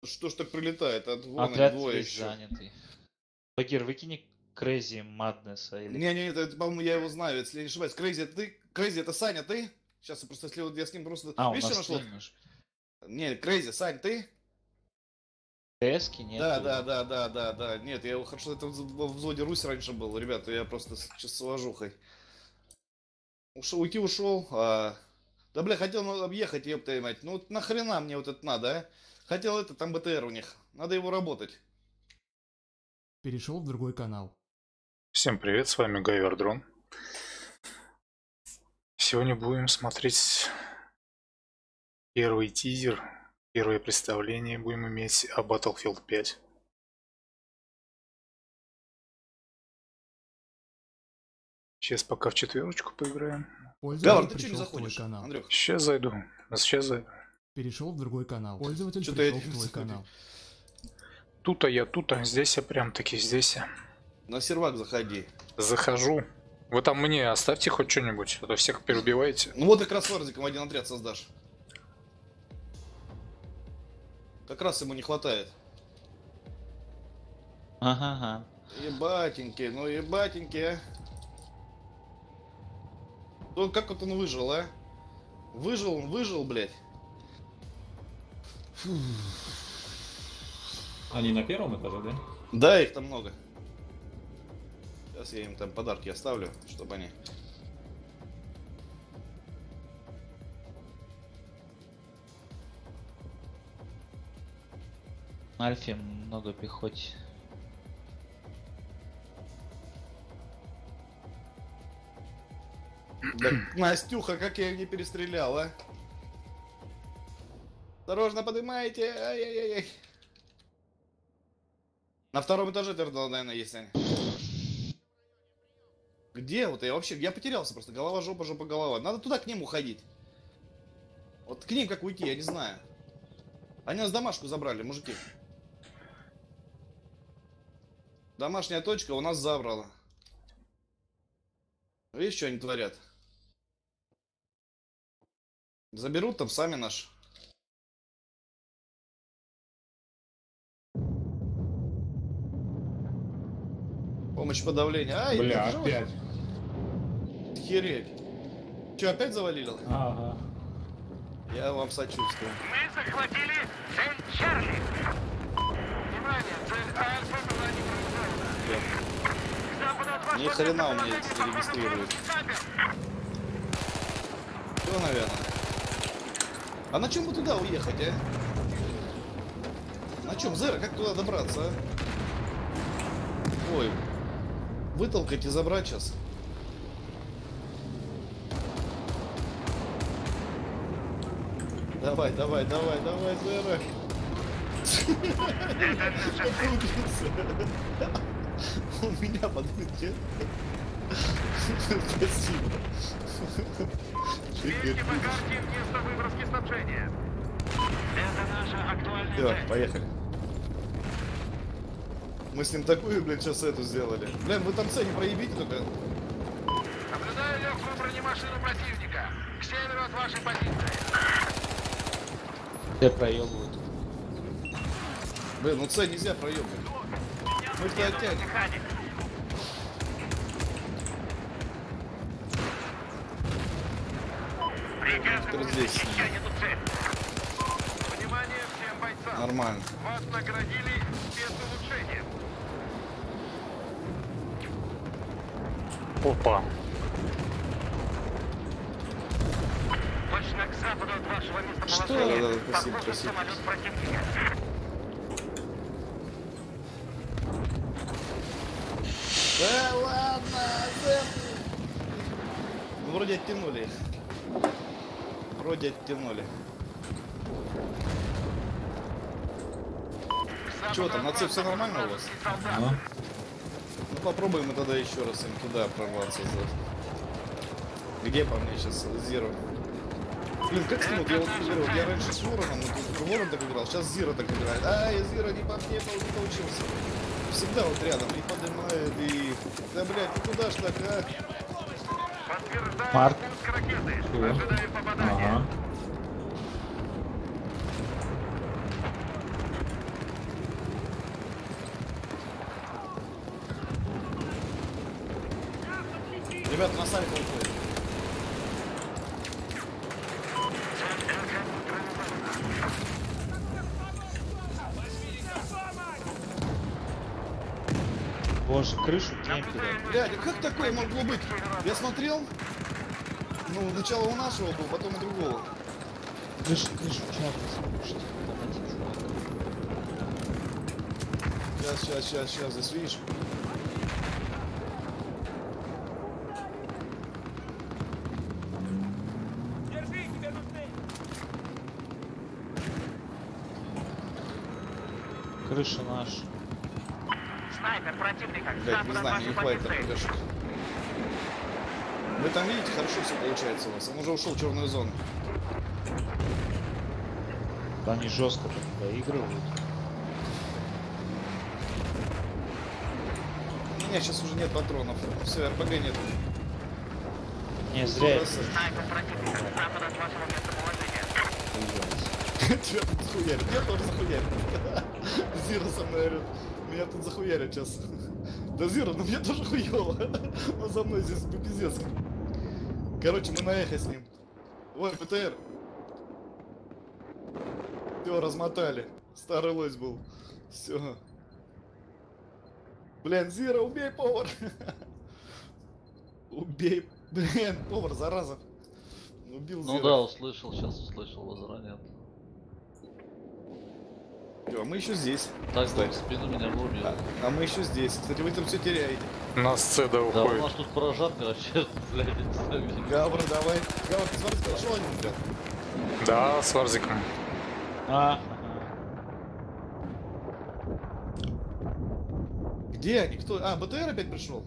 Что ж так прилетает? Вон они, Отряд двое весь еще. занятый. Багир, выкини Crazy Madness или... Не, это, по-моему, я его знаю, если я не ошибаюсь. Крейзи, это ты? Крейзи, это Саня, ты? Сейчас я просто, если вот я с ним просто... А, у Видишь, что нас нашел? немножко. Не, Крейзи, Сань, ты? ТСки нету его. Да. Нет, я хорошо, это в взводе Русь раньше был. Ребята, я просто сейчас с уважухой. Ушел. Да, бля, хотел объехать, ёпта мать. Ну, вот нахрена мне вот это надо, а? Хотел это, там БТР у них. Надо его работать. Перешел в другой канал. Всем привет, с вами Гайвердрон. Сегодня будем смотреть первый тизер, первое представление будем иметь о Battlefield 5. Сейчас пока в четверочку поиграем. Гавр, ты что Пришел не в твой заходишь, канал. Андрюх? Сейчас зайду. Перешел в другой канал. Пользователь Что-то пришел я в твой не канал. Тут, здесь я прям таки здесь. На сервак заходи. Захожу. Вы там мне оставьте хоть что-нибудь, а то всех переубиваете. Ну вот и как раз Варзиком один отряд создашь. Как раз ему не хватает. Ага. Ебатеньки, а. Ну как вот он выжил, а? Выжил, блядь. Они на первом этаже, да? Да, их там много. Сейчас я им там подарки оставлю, чтобы они... На Альфе много пехоте. Да, Настюха, как я ее не перестрелял, а? Осторожно, поднимайте! Ай-яй-яй! На втором этаже, наверное, есть, Аня. Где вот я потерялся просто. Голова, жопа, голова. Надо туда к ним уходить. Вот к ним как уйти, я не знаю. Они нас домашку забрали, мужики. Домашняя точка у нас забрала. Видишь, что они творят? Заберут там сами наши. Помощь подавления. Ай, Бля, ты живой? опять. Хереть. Че, опять завалило? Ага. Я вам сочувствую. Мы захватили цель Чарли. Внимание, цель Альфа была неутрализована. К западу от вас Ни хрена у меня это зарегистрирует. Все, наверное. А на чем бы туда уехать, а? На чем, Зера, как туда добраться, а? Ой. Вытолкать и забрать сейчас. Давай, Зера. У меня подвыки. Спасибо. Сверьте по карте место выброски снабжения. Это наша актуальная Все, цель. поехали. Мы с ним такую, блин, сейчас эту сделали. Блин, вы там цели проебите только. Наблюдаю легкую бронемашину противника. К северу от вашей позиции. Все проебывают. Блин, ну цель нельзя проебать. Мы их оттянем. Механик. Теперь здесь. Тянет цель. Внимание всем бойцам. Нормально. Вас наградили спецулучшением. Опа. Точно к западу от вашего Что? местоположения. Да, спасибо. Похоже, самолет противника. Да ладно, Зер. Ну, вроде оттянули. Чё там, на цепь все нормально у вас? Ага. Ну попробуем мы тогда еще раз им туда прорваться. Где по мне сейчас Зиро? Блин, как скинуть? Я вот говорю, я раньше с Вороном, Ворон так играл, сейчас Зиро так играет. Ай, Зиро не получился. Всегда вот рядом и поднимает, и... Да, блядь, ну куда ж так, а? Подтверждаю Марк. пуск ракеты. Чего? Ожидаю попадания. Ага. Ребят, на Сальхо уходит. Боже, крышу кемпера. Блядь, а как такое могло быть? Я смотрел, ну, начало у нашего было, потом у другого. Крышу чарта слушайте. Сейчас, здесь видишь? Крыша наша. Снайпер противника. Блядь, не Запад от знаю, мне не вашей хватит позиции. поддержки. Вы там видите, хорошо все получается у вас. Он уже ушел в черную зону. Да они жестко так доигрывают. У меня сейчас уже нет патронов. Все, РПГ нет. Не, зря это Снайпер противника. Запад от вашего местоположения. появилось. Тебя тут захуярят. Я тоже захуярят. Зира со мной орёт. Меня тут захуярят сейчас. Да Зира, ну мне тоже хуёво. Он за мной здесь пиздец. Короче, мы на эхо с ним. Ой, ПТР. Все, размотали. Старый лось был. Все. Блин, Зира, убей повар. Убей. Блин, повар, зараза. Убил Зира. Ну да, услышал, сейчас услышал, возранят. А мы еще здесь. Так, Кстати. в спину меня убил. А мы еще здесь. Кстати, вы там все теряете. Нас Цеда Да, у уходит. нас тут прожарка вообще, блядь, Гавр, давай. Гавр, ты смотри, хорошо один, блядь. Да, с Варзиком. Ага. Где они? Кто? А, БТР опять пришел?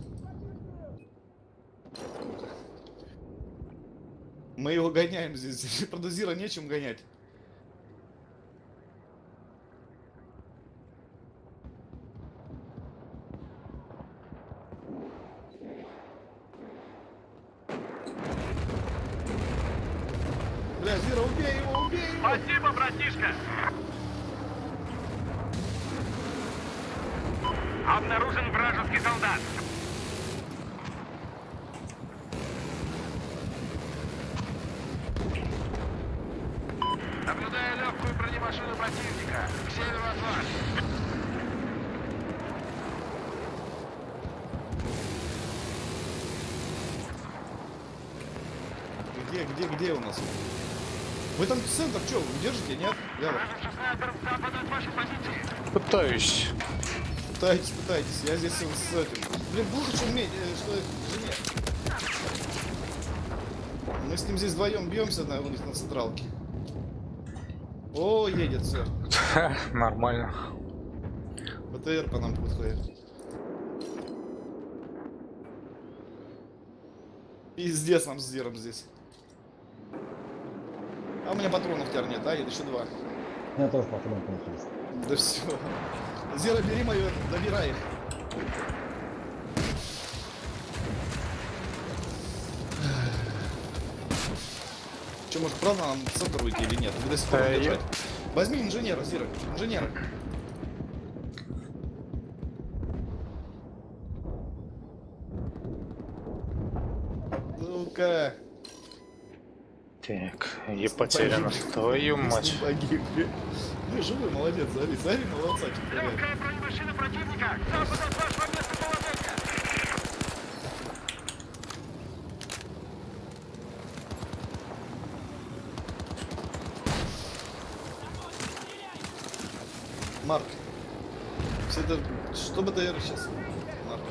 Мы его гоняем здесь. Правда, Зира нечем гонять. Бля, Зира, убей его, убей его! Спасибо, братишка. Обнаружен вражеский солдат. Наблюдаю легкую бронемашину противника к северу от вас. Где у нас? Вы там центр, что, вы держите, нет? Гавр. Вражеский снайпер с запада от вашей позиции. Пытаюсь. Пытайтесь, я здесь с этим. Блин, плохо, что мне, что жене. Мы с ним здесь вдвоем бьемся у них на централке. О, едет все. Нормально. БТР по нам подходит. Пиздец нам с Зиром здесь. А у меня патронов теперь нет, а? Еще два. У меня тоже патрон кончился. Да все. Зира, бери мою, добирай их. Че, может, правда нам в центр уйти или нет? Вы до сих пор я- держать? Возьми инженера, Зира. Инженера. Ну-ка. Так, я потеряна. Твою Мы с мать. ним погибли. Ну, живой, молодец, Зари. Зари, молодца, что Легкая бронемашина противника к западу от вашего местоположения. Марк. Все это... Что БТР сейчас? Марк.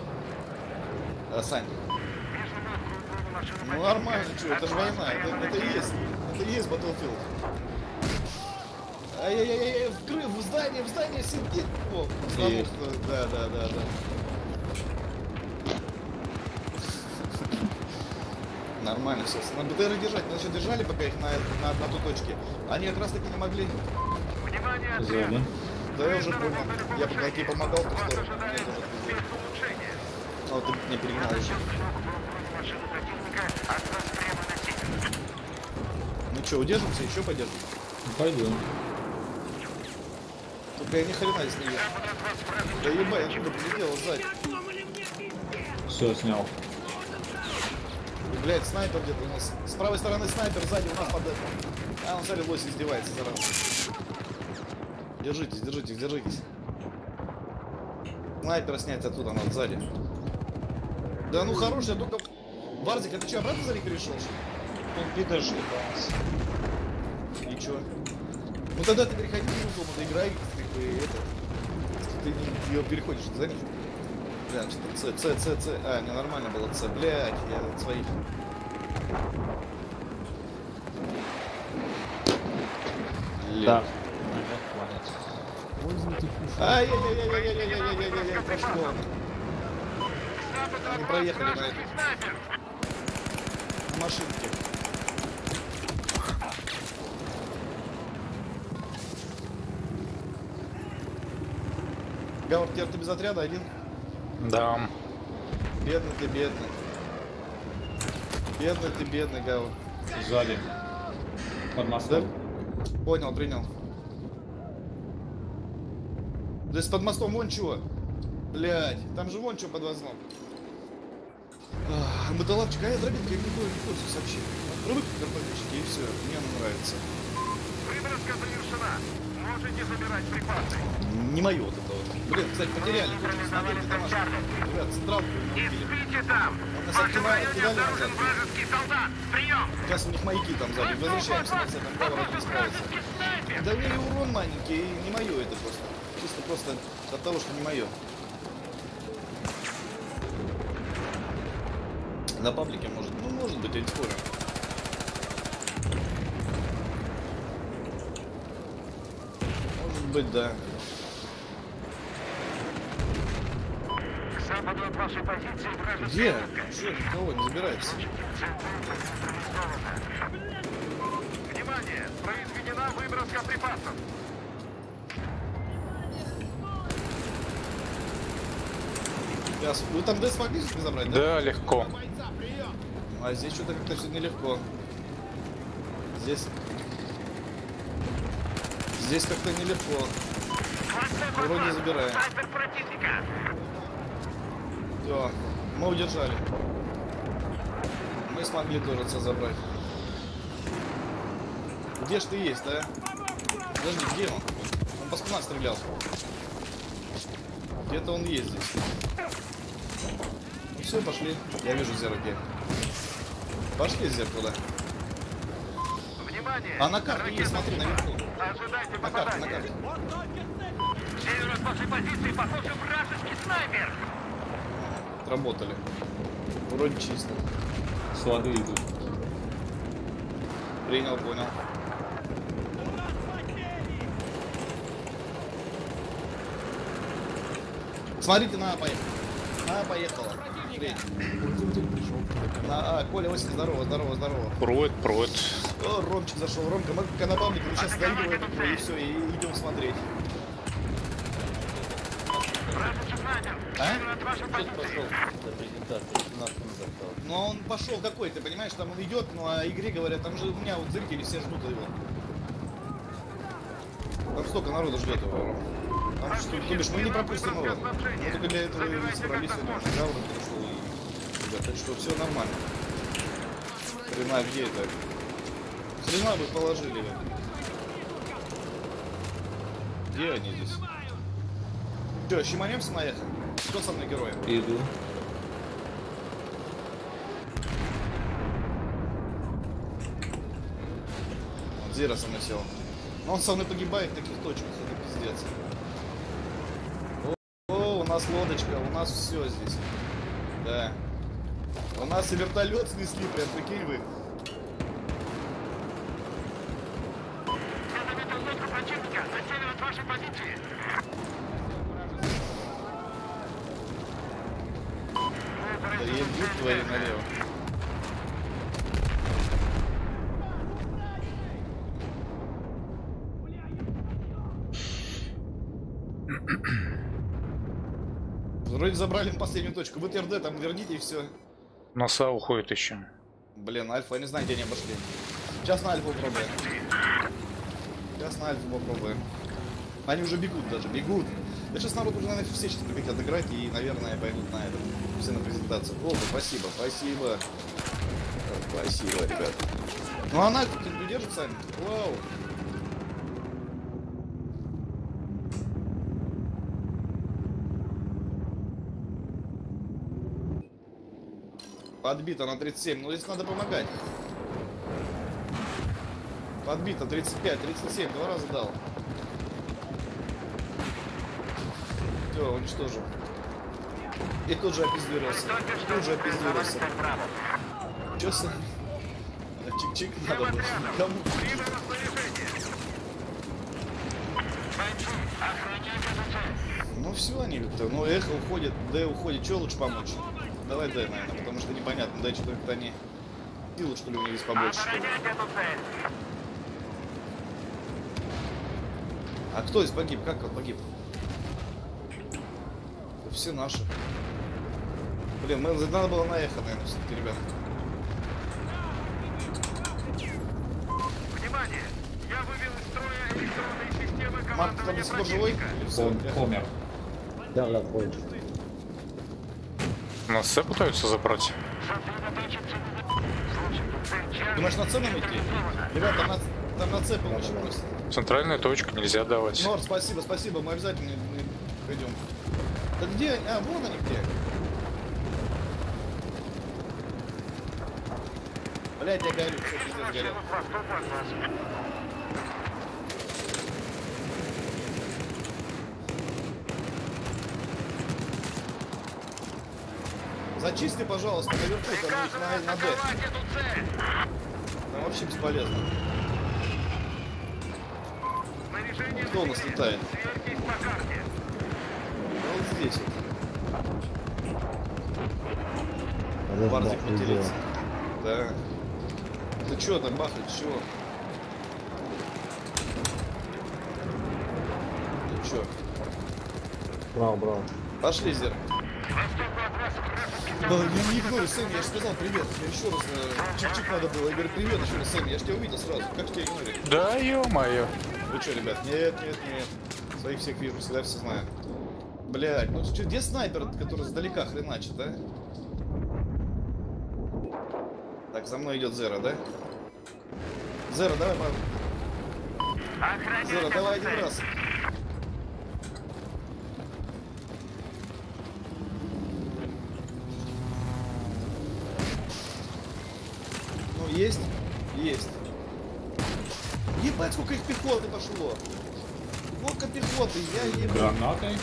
А, Сань. Вижу легкую бронемашину Ну противника. нормально, что, это же война. Это и есть. Это и есть Battlefield. Ай-яй-яй-яй, в здании сидит. О, потому что... Да. Нормально все. Надо БТР держать. Мы еще держали, пока их на ту точке. Они как раз таки не могли. Внимание, Сзади. отряд. Да я уже понял. Я пока тебе помогал в ту Вас сторону. Мне ожидает тоже успех улучшения. А вот ты не перегнал еще. Бронемашину противника от вас прямо на север. Ну что, удержимся? Еще подержим? Пойдем. Только я ни хрена здесь не вижу. Запад от вас вражеский Да ебать, откуда прилетело сзади? Все, снял. Блять, снайпер где-то у нас. С правой стороны снайпер, сзади у нас под это. А, он смотри, лось издевается, зараза. Держитесь, держитесь, держитесь. Снайпера снять оттуда надо, сзади. Да ну хорош, я только... Варзик, а ты что, обратно за них перешел? Он пидоршит у нас. И чё? Ну тогда ты переходи в дом, доиграй, как бы это... Ты не ее переходишь, ты заметишь? Бля, что-то С. А, не нормально было С, блядь, я от своих. Да. Момент хватит. Пользователь ушел. Ай-яй-яй-яй-яй-яй-яй-яй-яй, прошло. Они проехали на эту машинке. Гавр, теперь ты без отряда один? Да. Бедный ты, бедный. Бедный ты, бедный, Гавр. Сзади. Под мостом. Понял, принял. Здесь под мостом вон чего. Блять, там же вон что под мостом. Мотолапчик, а я дробитка, я не пользуюсь вообще. Пробуй карпачки и все, мне она нравится. Выброска завершена. Можете забирать припасы. Не мое вот это вот. Блин, кстати, потеряли. Ребят, централку Не убили. спите там. Он нас В вашем районе кидали назад. обнаружен вражеский солдат. Прием. Сейчас у них маяки там сзади. Возвращаемся на там Гавр не справится. Снайпер. Да у меня и урон маленький, и не мое это просто. Чисто просто от того, что не мое. На паблике может, ну может быть, я не спорю. Может быть, да. К западу от вашей позиции вражеский Где? Че, никого не забирается? Внимание! Произведена выброска припасов. Сейчас. Вы там ДС могли забрать, да? Да, легко. А здесь что-то как-то все нелегко. Здесь... Здесь как-то нелегко. Вроде забираем. Снайпер противника. Все, мы удержали. Мы смогли тоже все забрать. Где ж ты есть, да? Подожди, где он? Он по спинам стрелял. Где-то он есть здесь. Ну все, пошли. Я вижу зеркало. Пошли зеркало. Внимание! А на карте есть, смотри, наверху. Ожидайте На карте, на попадания. карте. Север от вашей позиции, похоже, вражеский снайпер. Отработали. Вроде чисто. С воды идут. Принял, понял. Смотрите, на, поехала. На, поехала. Хрень. Пользователь пришел в твой канал. Коля, очень здорово, здорово, здорово. Провод, провод. О, Ромчик зашел. Ромка, мы пока на паблике, мы сейчас доигрываем и все, и идем смотреть. Вражеский снайпер. А? Север от вашей позиции. Ну он пошел какой, ты понимаешь, там он идет, ну а игре говорят, там же у меня вот зрители все ждут его. Там столько народу ждет его. Там что, то бишь, мы не пропустим его. Мы только для этого и собрались сегодня. Гавр пришел и... Ребят, так что все нормально. Хрена, где это? Хрена бы положили его. Где они здесь? Че, щеманемся наехали? Кто со мной героем? Иду. Вот Зира со мной сел. Но он со мной погибает в таких точках, это пиздец. О, у нас лодочка, у нас все здесь. Да. У нас и вертолет снесли, прям прикинь вы. Я заметил лодку противника на север от вашей позиции. Да ебут твои налево. Вроде забрали последнюю точку. Вы РД там верните и все. Носа уходит еще. Блин, Альфа, я не знаю, где они обошли. Сейчас на Альфу попробуем. Сейчас на Альфу попробуем. Они уже бегут даже, бегут. Да сейчас народ уже, наверное, все сейчас прекратят играть и, наверное, пойдут на это. Все на презентацию. О, спасибо, спасибо. Спасибо, ребят. Ну она как-то держит сами. Вау. Подбито на 37, ну здесь надо помогать. Подбито 35, 37, 2 раза дал. Все, уничтожил. И тут же опиздюрился. Тут же опиздюрился. Чё с... Чик-чик надо было. Кому? Ну все, они как-то. Ну эхо уходит, Д уходит. Чё лучше помочь? Давай Д, наверное, потому что непонятно. Д что-то как-то они... Силы, что ли, у них здесь побольше, что ли? А кто здесь погиб? Как он погиб? Это все наши. Блин, надо было на эхо, наверное, все-таки, ребят. Внимание! Я вывел из строя электронные системы Марк, ты там до сих пор живой? Или всё? Помер. Да, да, понял. Нас С пытаются забрать. Думаешь, на С нам идти? Ребята, там на С помощь просят. Центральная точка нельзя давать. Нор, спасибо, спасибо, мы обязательно пойдем. Да где? А, вон они где. Блядь, я горю, все, пиздец, горел. Зачисти, пожалуйста, наверху, там на Д. Там вообще бесполезно. Кто у нас летает? Вот здесь вот. Барзик матерится. Да. Ты чё там бахать, чего? Ты чё? Браво, браво. Пошли, Зер. Да, я не игнорю, Сэм, я же сказал привет. Я еще раз чик-чик надо было. Я говорю, привет еще раз, Сэм, я же тебя увидел сразу. Как тебя игнорить? Да, ё-моё. Вы что, ребят? Нет, нет, нет. Своих всех вижу, всегда все знаю. Блядь, ну что, где снайпер, который сдалека хреначит, а? Так, за мной идет Зера, да? Зера, давай, Зера, давай один раз. Ну, есть? Есть. Ебать, сколько их пехоты пошло. Сколько пехоты, я ебать. Гранатой?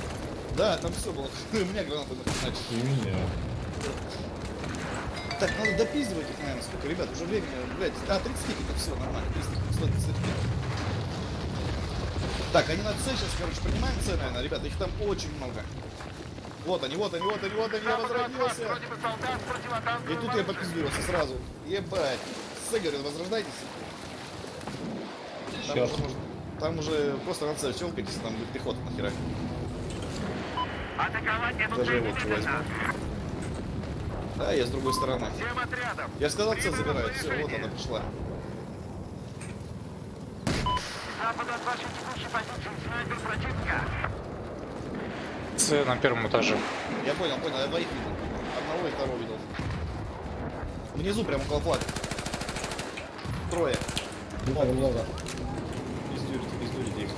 Да, там все было. У меня гранаты начали. И меня. Так, надо допиздывать их, наверное, сколько, ребят, уже время, блядь, 30 тикетов, все, нормально, 30 тикетов. Так, они на С сейчас, короче, принимаем С, наверное, ребята, их там очень много. Вот они, вот они, вот они, вот они, я возродился. И тут я попиздился сразу. Ебать. С, говорит, возрождайтесь. Там уже просто на С щелкайтесь, там будет пехота нахера. Даже я вот возьму. Да, я с другой стороны. Я сказал, С забирают. Все, вот она пришла. С на первом этаже. Я понял, я двоих видел. Одного и второго видел. Внизу прям около флага. Трое. Много, много. Пиздюрите их.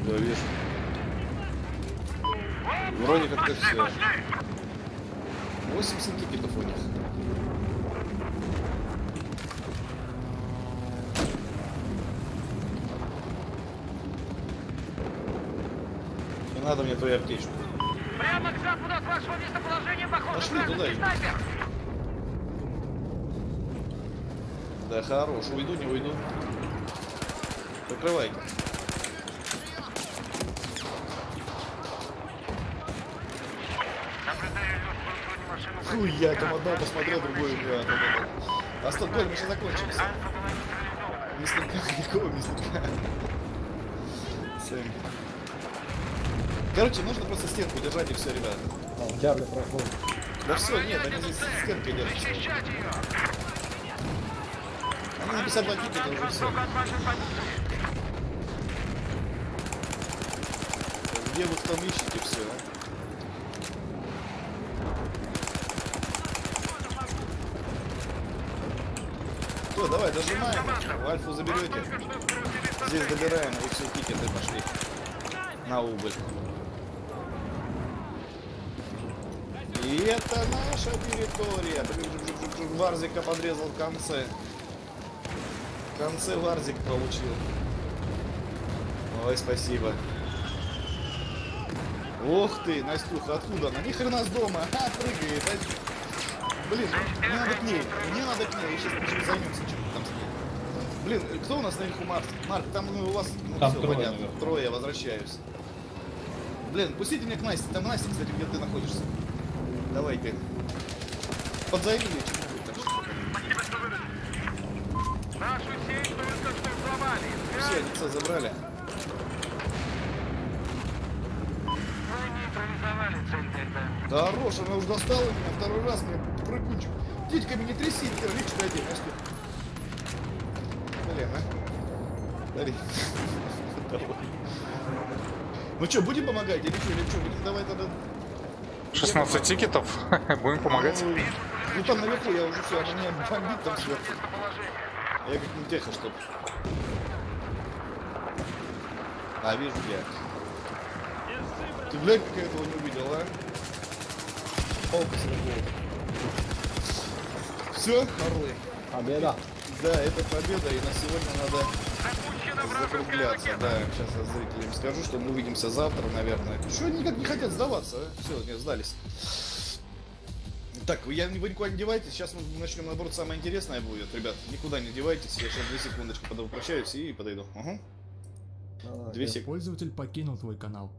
Да, вижу. Вроде как-то все. 80 тикетов у них. Не надо мне твою аптечку. Прямо к западу от вашего местоположения походу. Пошли туда. Снайпер. Да, хорош. Уйду, не уйду. Закрывай. Фу, я там одного посмотрел, другой убивает. А стоп, Коль, мы сейчас закончимся. Мясника, никакого мясника. Сэм. Короче, нужно просто стенку держать и все, ребят. Чарли проходит. Да все, нет, они здесь стенкой держат. Они на 52 тикета уже все. Где вы там ищете все, а? Все, давай, дожимаем. Альфу заберете. Здесь добираем, и все, тикеты пошли. На убыль. И это наша территория. Варзика подрезал в конце. В конце Варзик получил. Ой, спасибо. Ох ты, Настюха, откуда она? Ни хрена с дома. Прыгает. Блин, мне надо к ней. Мне надо к ней. Сейчас займемся чем-то там с ней. Блин, кто у нас наверху Марк? Марк, там у вас... Там всё, трое понятно. наверху. Трое, я возвращаюсь. Блин, пустите меня к Насте. Там Настя, кстати, где ты находишься. Давай-ка. Подзайми ее что-нибудь. Так что... Нашу сеть только что взломали. Все, лица забрали. Мы нейтрализовали цель Дельта. Да хорош, она уже достала меня второй раз, мне прыгунчик. Титьками не тряси, Кирвич, дойди, Настя. Блин, а? Дари. Давай. Ну что, будем помогать или что? Будем давай тогда... 16 тикетов. Будем помогать. Ну там наверху я уже все, она меня бомбит там сверху. Я как не теха, чтоб. А, вижу я. Ты, блядь, как я этого не увидел, а? Палка сработала. Все, орлы. Победа. Да, это победа, и на сегодня надо закругляться. Да, сейчас я зрителям скажу, что мы увидимся завтра, наверное. Что они никак не хотят сдаваться, а? Все, не сдались. Так, вы никуда не девайтесь, сейчас мы начнем, наоборот, самое интересное будет. Ребят, никуда не девайтесь, я сейчас 2 секундочки прощаюсь и подойду. Угу. 2 секунды. Пользователь покинул твой канал.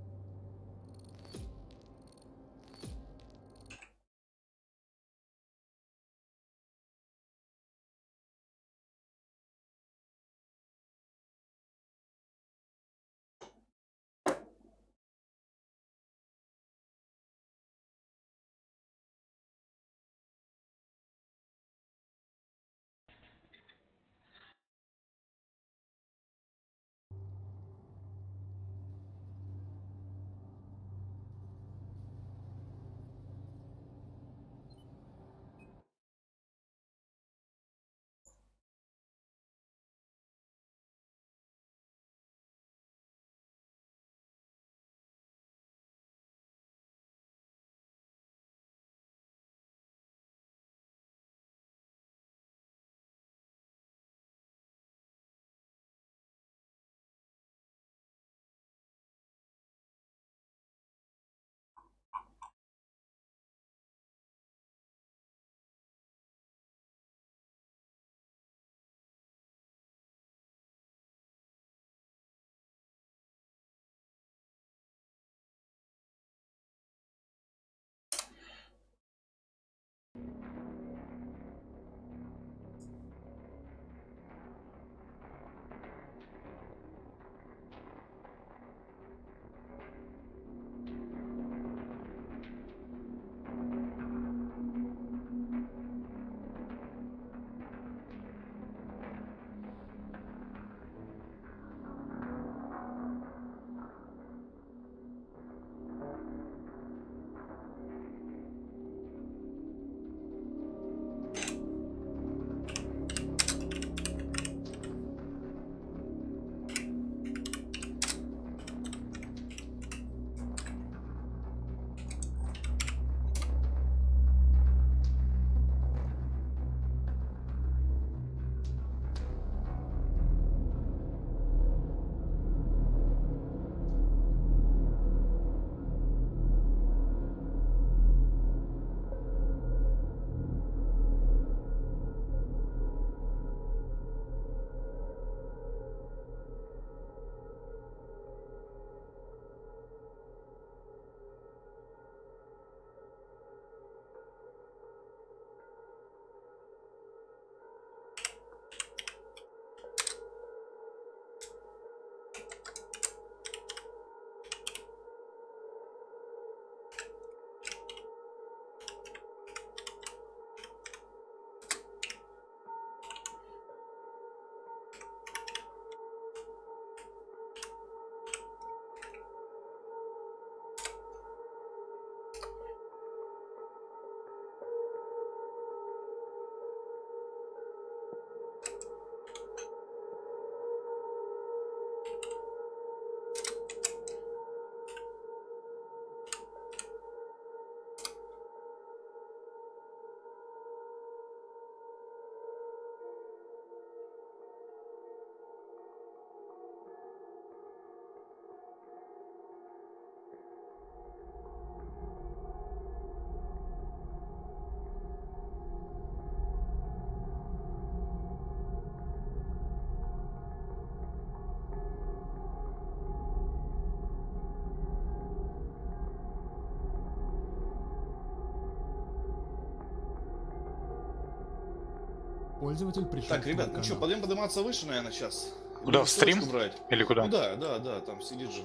Пользователь пришел Так, в твой ребят, ну что, канал. пойдем подниматься выше, наверное, сейчас. Куда, Или в стрим? ссылочку брать? Или куда? Ну да, там сидит же.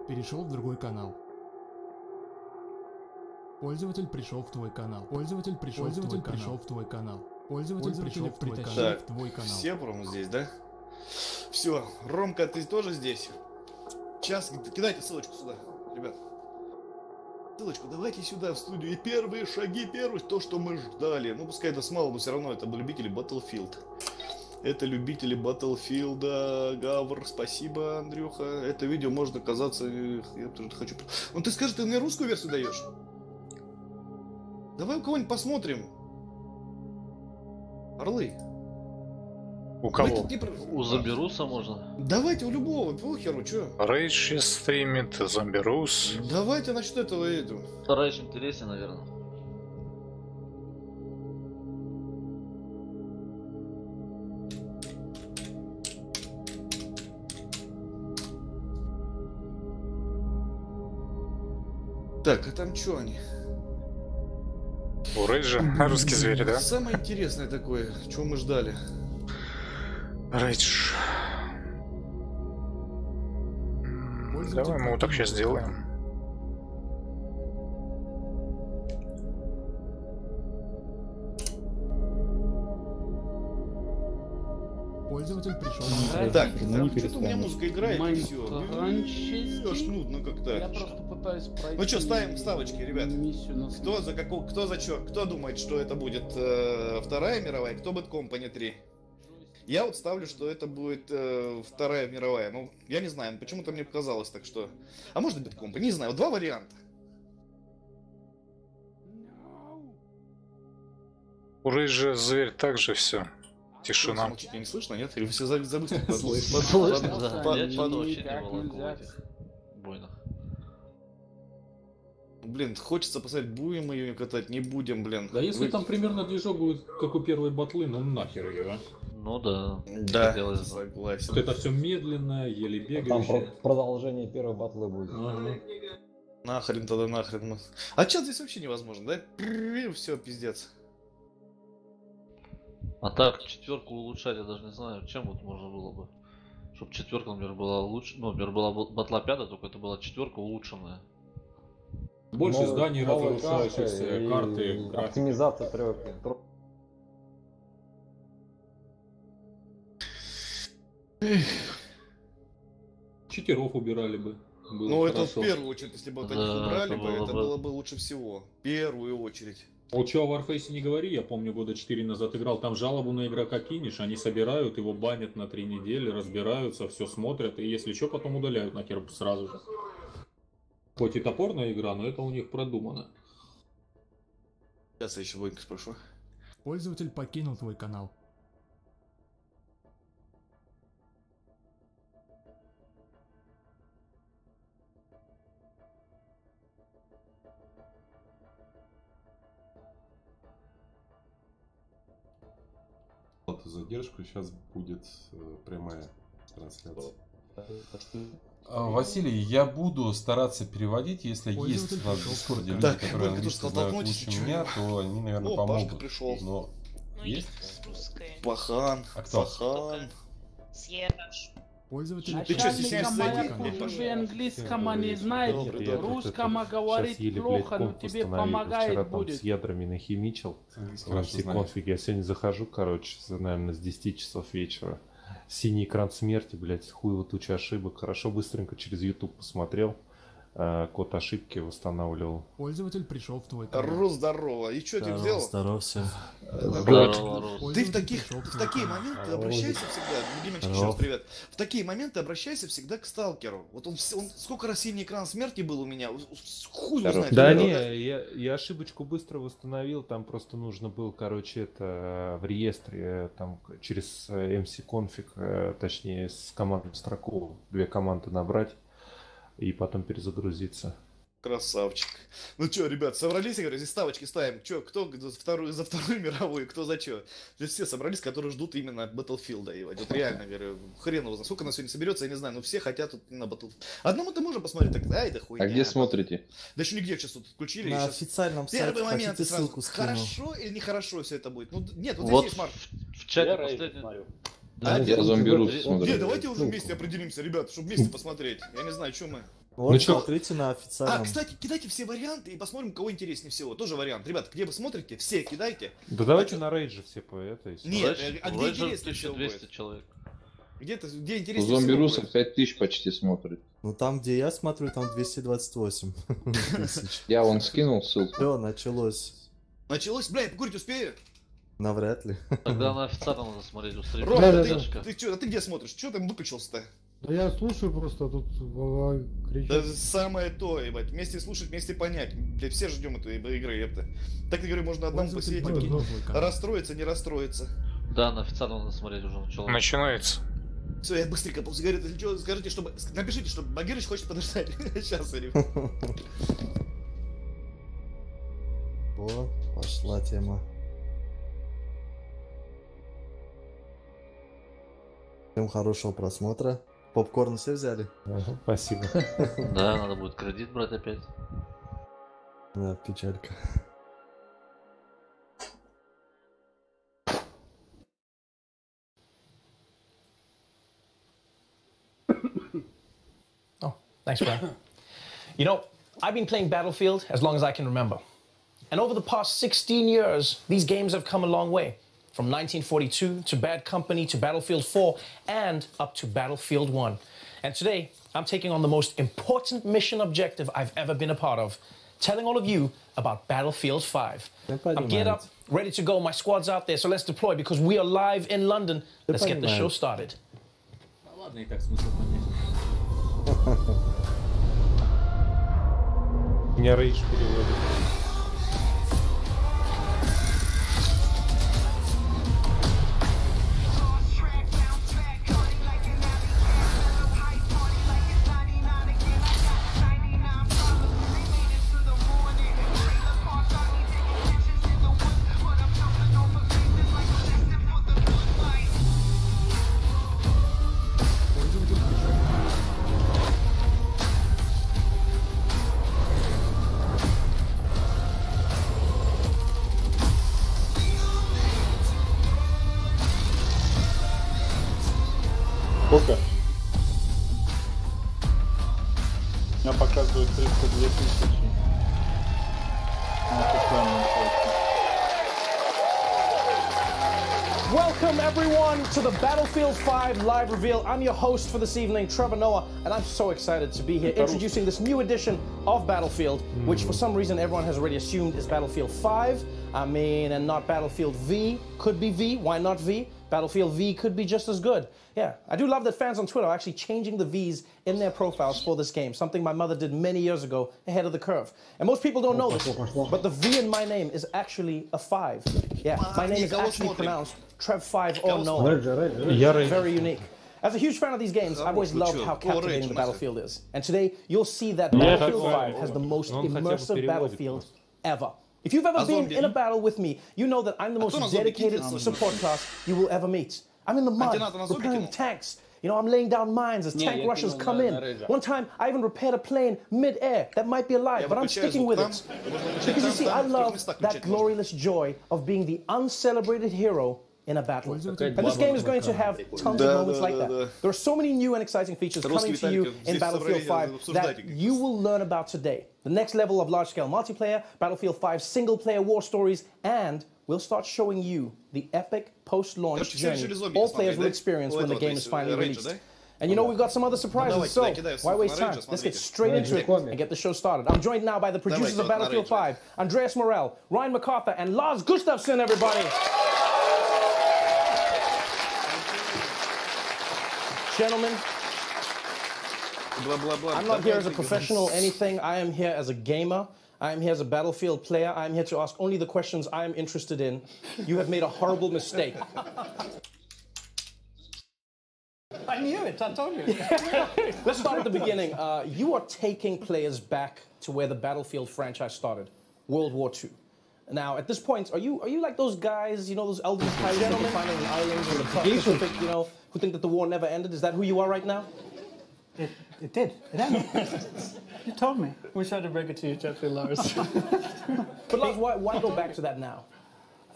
Перешел в другой канал. Пользователь пришел в твой канал. Пользователь пришел в твой канал. Пользователь пришел в твой канал. Так, в твой канал. все прям здесь, да? Все, Ромка, ты тоже здесь? Сейчас, кидайте ссылочку сюда, ребят. Ссылочку давайте сюда, в студию. И первые шаги, то, что мы ждали. Ну, пускай это смало, но все равно это любители Battlefield. Это любители Battlefield. Гавр, спасибо, Андрюха. Это видео может оказаться... Я тоже хочу... Ну, ты скажи, ты мне русскую версию даешь? Давай у кого-нибудь посмотрим. Орлы. У кого? Давайте не про- У Заберуса можно? Давайте у любого, похеру, чё? Рейдж сейчас стримит, Зомби Рус. Давайте насчет этого. Рейдж интереснее, наверное. Так, а там чё они? У Рейджа русский зверь, да? Самое интересное такое, чего мы ждали. Рейдж. Пользователь Давай мы вот так сейчас покинул твой сделаем. Пользователь пришел в твой Так, канал. что-то у меня музыка играет и все. Аж нудно Я как-то. просто пытаюсь пройти. Ну что, ставим ставочки, ребят. Миссию на Кто за чё? Кто думает, что это будет Вторая мировая, кто Bad Company 3? Я вот ставлю, что это будет Вторая мировая. Ну, я не знаю, почему-то мне показалось так, что... А может Bad Company, не знаю, вот два варианта. У Рейджа зверь также все. Тишина. Молчите, не слышно, нет? Или все забыли? Слышно, да. под- Я что-то под- вообще не никак волоку в нельзя. этих бойнах. Блин, хочется посмотреть, будем мы ее катать, не будем, блин. Да если Вы- там примерно движок будет, как у первой батлы, ну нахер ее, а? Ну да. Да, Хотелось бы. согласен. Вот это все медленно, еле Там бегающее. продолжение первой батлы будет. Ага. Нахрен тогда, нахрен. А чат здесь вообще невозможно, да? Все, пиздец. А так, четверку улучшать, я даже не знаю, чем вот можно было бы. Чтобы четверка, например, была лучше. Ну, например, была батла 5, только это была четверка улучшенная. Больше Новые- зданий, новые разрушающихся, и карты, график. Оптимизация Читеров убирали бы. Было Ну, бы это в хорошо. первую очередь, если бы это Да, не убрали это бы, было это бы- было бы лучше всего. В первую очередь. Вот что о Warface не говори, я помню, года 4 назад играл, там жалобу на игрока кинешь, они собирают, его банят на 3 недели, разбираются, все смотрят, и если что, потом удаляют нахер сразу же. Хоть и топорная игра, но это у них продумано. Сейчас я еще Ванька спрошу. Пользователь покинул твой канал. Задержку, сейчас будет прямая трансляция. Василий, я буду стараться переводить, если есть у нас в Дискорде люди, Так, которые Ванька, английский тут знают столкнутесь, лучше чё? меня, то они, наверное, О, Пашка помогут. пришел. Но есть? Пахан, А кто? Пахан. Пользователь Ты чё, покинул стесняешься твой зайти? канал. Вы английскому не знаете, Добрый, добрый. русскому говорить плохо, но тебе помогает будет. С ядрами нахимичил. Английский Во хорошо все знаю. конфиги. Я сегодня захожу, короче, наверное, с 10 часов вечера. Синий экран смерти, блядь, хуево туча ошибок. Хорошо, быстренько через YouTube посмотрел. код ошибки восстанавливал. Пользователь пришел в твой канал. Ру, здорово. И что ты сделал? Здорово всем. Ты в такие моменты обращайся всегда. Димочка, еще раз привет. В такие моменты обращайся всегда к сталкеру. Вот он сколько раз синий экран смерти был у меня. Хуй его знает. Да не, я ошибочку быстро восстановил. Там просто нужно было, короче, это в реестре там через MC-config, точнее с командной строку 2 команды набрать и потом перезагрузиться. Красавчик. Ну что, ребят, собрались, я говорю, здесь ставочки ставим. Че, кто за вторую мировую, кто за что? Здесь все собрались, которые ждут именно Battlefield. Ебать. Вот реально, говорю, хрен его знает. Сколько нас сегодня соберется, я не знаю, но все хотят тут на Battlefield. Одному-то можно посмотреть, так, ай, да хуйня. А где смотрите? Да еще нигде сейчас тут включили. На сейчас... официальном сайте. Первый момент сразу, хорошо или нехорошо все это будет? Ну, нет, вот здесь есть Марк. В чате последний... Да, я зомби-рус смотрю. Нет, давайте уже вместе определимся, ребят, чтобы вместе посмотреть. Я не знаю, что мы. Вот, смотрите на официальном. Кстати, кидайте все варианты и посмотрим, кого интереснее всего. Тоже вариант. Ребят, где вы смотрите, все кидайте. Да давайте на рейдже все по этой. Нет, а где интереснее всего 1200 будет? человек. Где У интереснее всего зомби-русов будет? 5000 почти смотрит. Ну там, где я смотрю, там 228 тысяч. Я вон скинул ссылку. Все, началось. Началось? Бля, я покурить успею? Навряд ли. Тогда на официально надо смотреть у стрима. Ром, ты чё, а ты где смотришь? Чё там выключился-то? Да я слушаю просто, тут кричу. Да самое то, ебать. Вместе слушать, вместе понять. Блядь, все ждем этой игры, епта. Так я говорю, можно одному посидеть, расстроиться, не расстроиться. Да, на официально надо смотреть уже начало. Начинается. Все, я быстренько говорю, если что, скажите, чтобы. Напишите, что Багирыч хочет подождать. Сейчас, ребят. О, пошла тема. Всем хорошего просмотра. Попкорн все взяли? Ага, спасибо. Да, надо будет кредит брать опять. Да, печалька. Oh, thanks, Brian. You know, I've been playing Battlefield as long as I can remember. And over the past 16 years, these games have come a long way. From 1942 to Bad Company to Battlefield 4 and up to Battlefield 1. And today, I'm taking on the most important mission objective I've ever been a part of, telling all of you about Battlefield 5. I'm geared up, ready to go. My squad's out there, so let's deploy because we are live in London. Let's get the show started. Ладно, и так смысл понять. Меня рейдж переводит. Сколько? У меня показывает 32 тысячи. Welcome everyone to the Battlefield 5 live reveal. I'm your host for this evening, Trevor Noah, and I'm so excited to be here introducing this new edition of Battlefield, which for some reason everyone has already assumed is Battlefield 5. I mean, and not Battlefield V. Could be V, why not V? Battlefield V could be just as good. Yeah, I do love that fans on Twitter are actually changing the V's in their profiles for this game, something my mother did many years ago, ahead of the curve. And most people don't know this, but the V in my name is actually a 5. Yeah, my name is actually pronounced Trev5 or Noah. Very unique. As a huge fan of these games, I've always loved how captivating the Battlefield is. And today, you'll see that Battlefield 5 has the most immersive Battlefield ever. If you've ever been in a battle with me, you know that I'm the most dedicated support class you will ever meet. I'm in the mud, repairing tanks. You know, I'm laying down mines as tank rushers come in. One time, I even repaired a plane mid-air that might be alive, but I'm sticking with it. Because you see, I love that glorious joy of being the uncelebrated hero in a battle. And this game is going to have tons of moments like that. There are so many new and exciting features coming to you in Battlefield 5 that you will learn about today. The next level of large-scale multiplayer, Battlefield 5 single-player war stories, and we'll start showing you the epic post-launch journey all players will experience when the game is finally released. And you know we've got some other surprises, so why waste time? Let's get straight into it and get the show started. I'm joined now by the producers of Battlefield 5, Andreas Morel, Ryan MacArthur, and Lars Gustafsson, everybody. Gentlemen, I'm not here as a professional anything. I am here as a gamer. I am here as a Battlefield player. I am here to ask only the questions I am interested in. You have made a horrible mistake. I knew it, I told you. Let's start at the beginning. You are taking players back to where the Battlefield franchise started, World War II. Now, at this point, are you like those guys, you know, those elderly pilots that you find on islands in the Pacific, you know, who think that the war never ended? Is that who you are right now? It did. It ended. You told me. Wish I had to break it to you, Jeffrey Lars. But Lars, why go back to that now?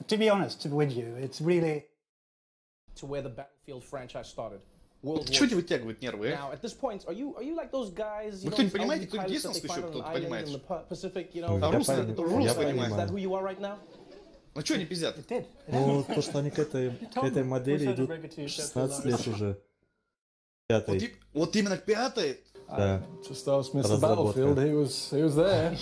To be honest with you, it's really... To where the Battlefield franchise started. World War Чего не вытягивают нервы, Now, at this point, are you like those guys, you Вы know, кто-нибудь понимаете, кто pilots единственный that they еще, find on кто-то an island понимает? in the Pacific, you know? А русские Is понимают. that who you are right now? Ну что они пиздят? Ну, то, что они к этой модели идут 16 лет уже. Пятой. Вот именно к пятой? Да. Just ask Mr. Battlefield, he was there.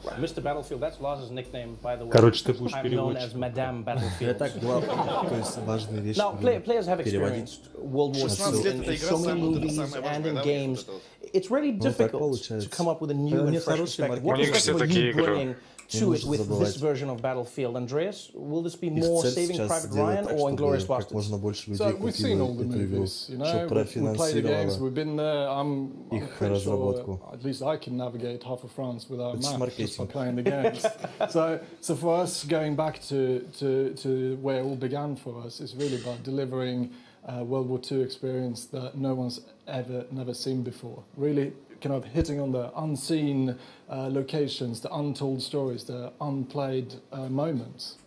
Right, Mr. Battlefield, that's Lars's nickname, by the way. Короче, ты будешь I'm known as Madame Battlefield. Это главное, то есть важные вещи. Now, players have experienced World War II in so many movies and in games. It's really difficult to come up with a new and fresh perspective. What perspective are you bringing to it with this version of Battlefield? Andreas, will this be more Saving Private Ryan or Inglourious Basterds? So we've seen all the movies, you know, we play the games, we've been there. I'm pretty sure, at least I can navigate half of France without a map just by playing the games. so for us, going back to where it all began for us, is really about delivering a World War II experience that no one's never seen before. Really kind of hitting on the unseen locations, the untold stories, the unplayed moments.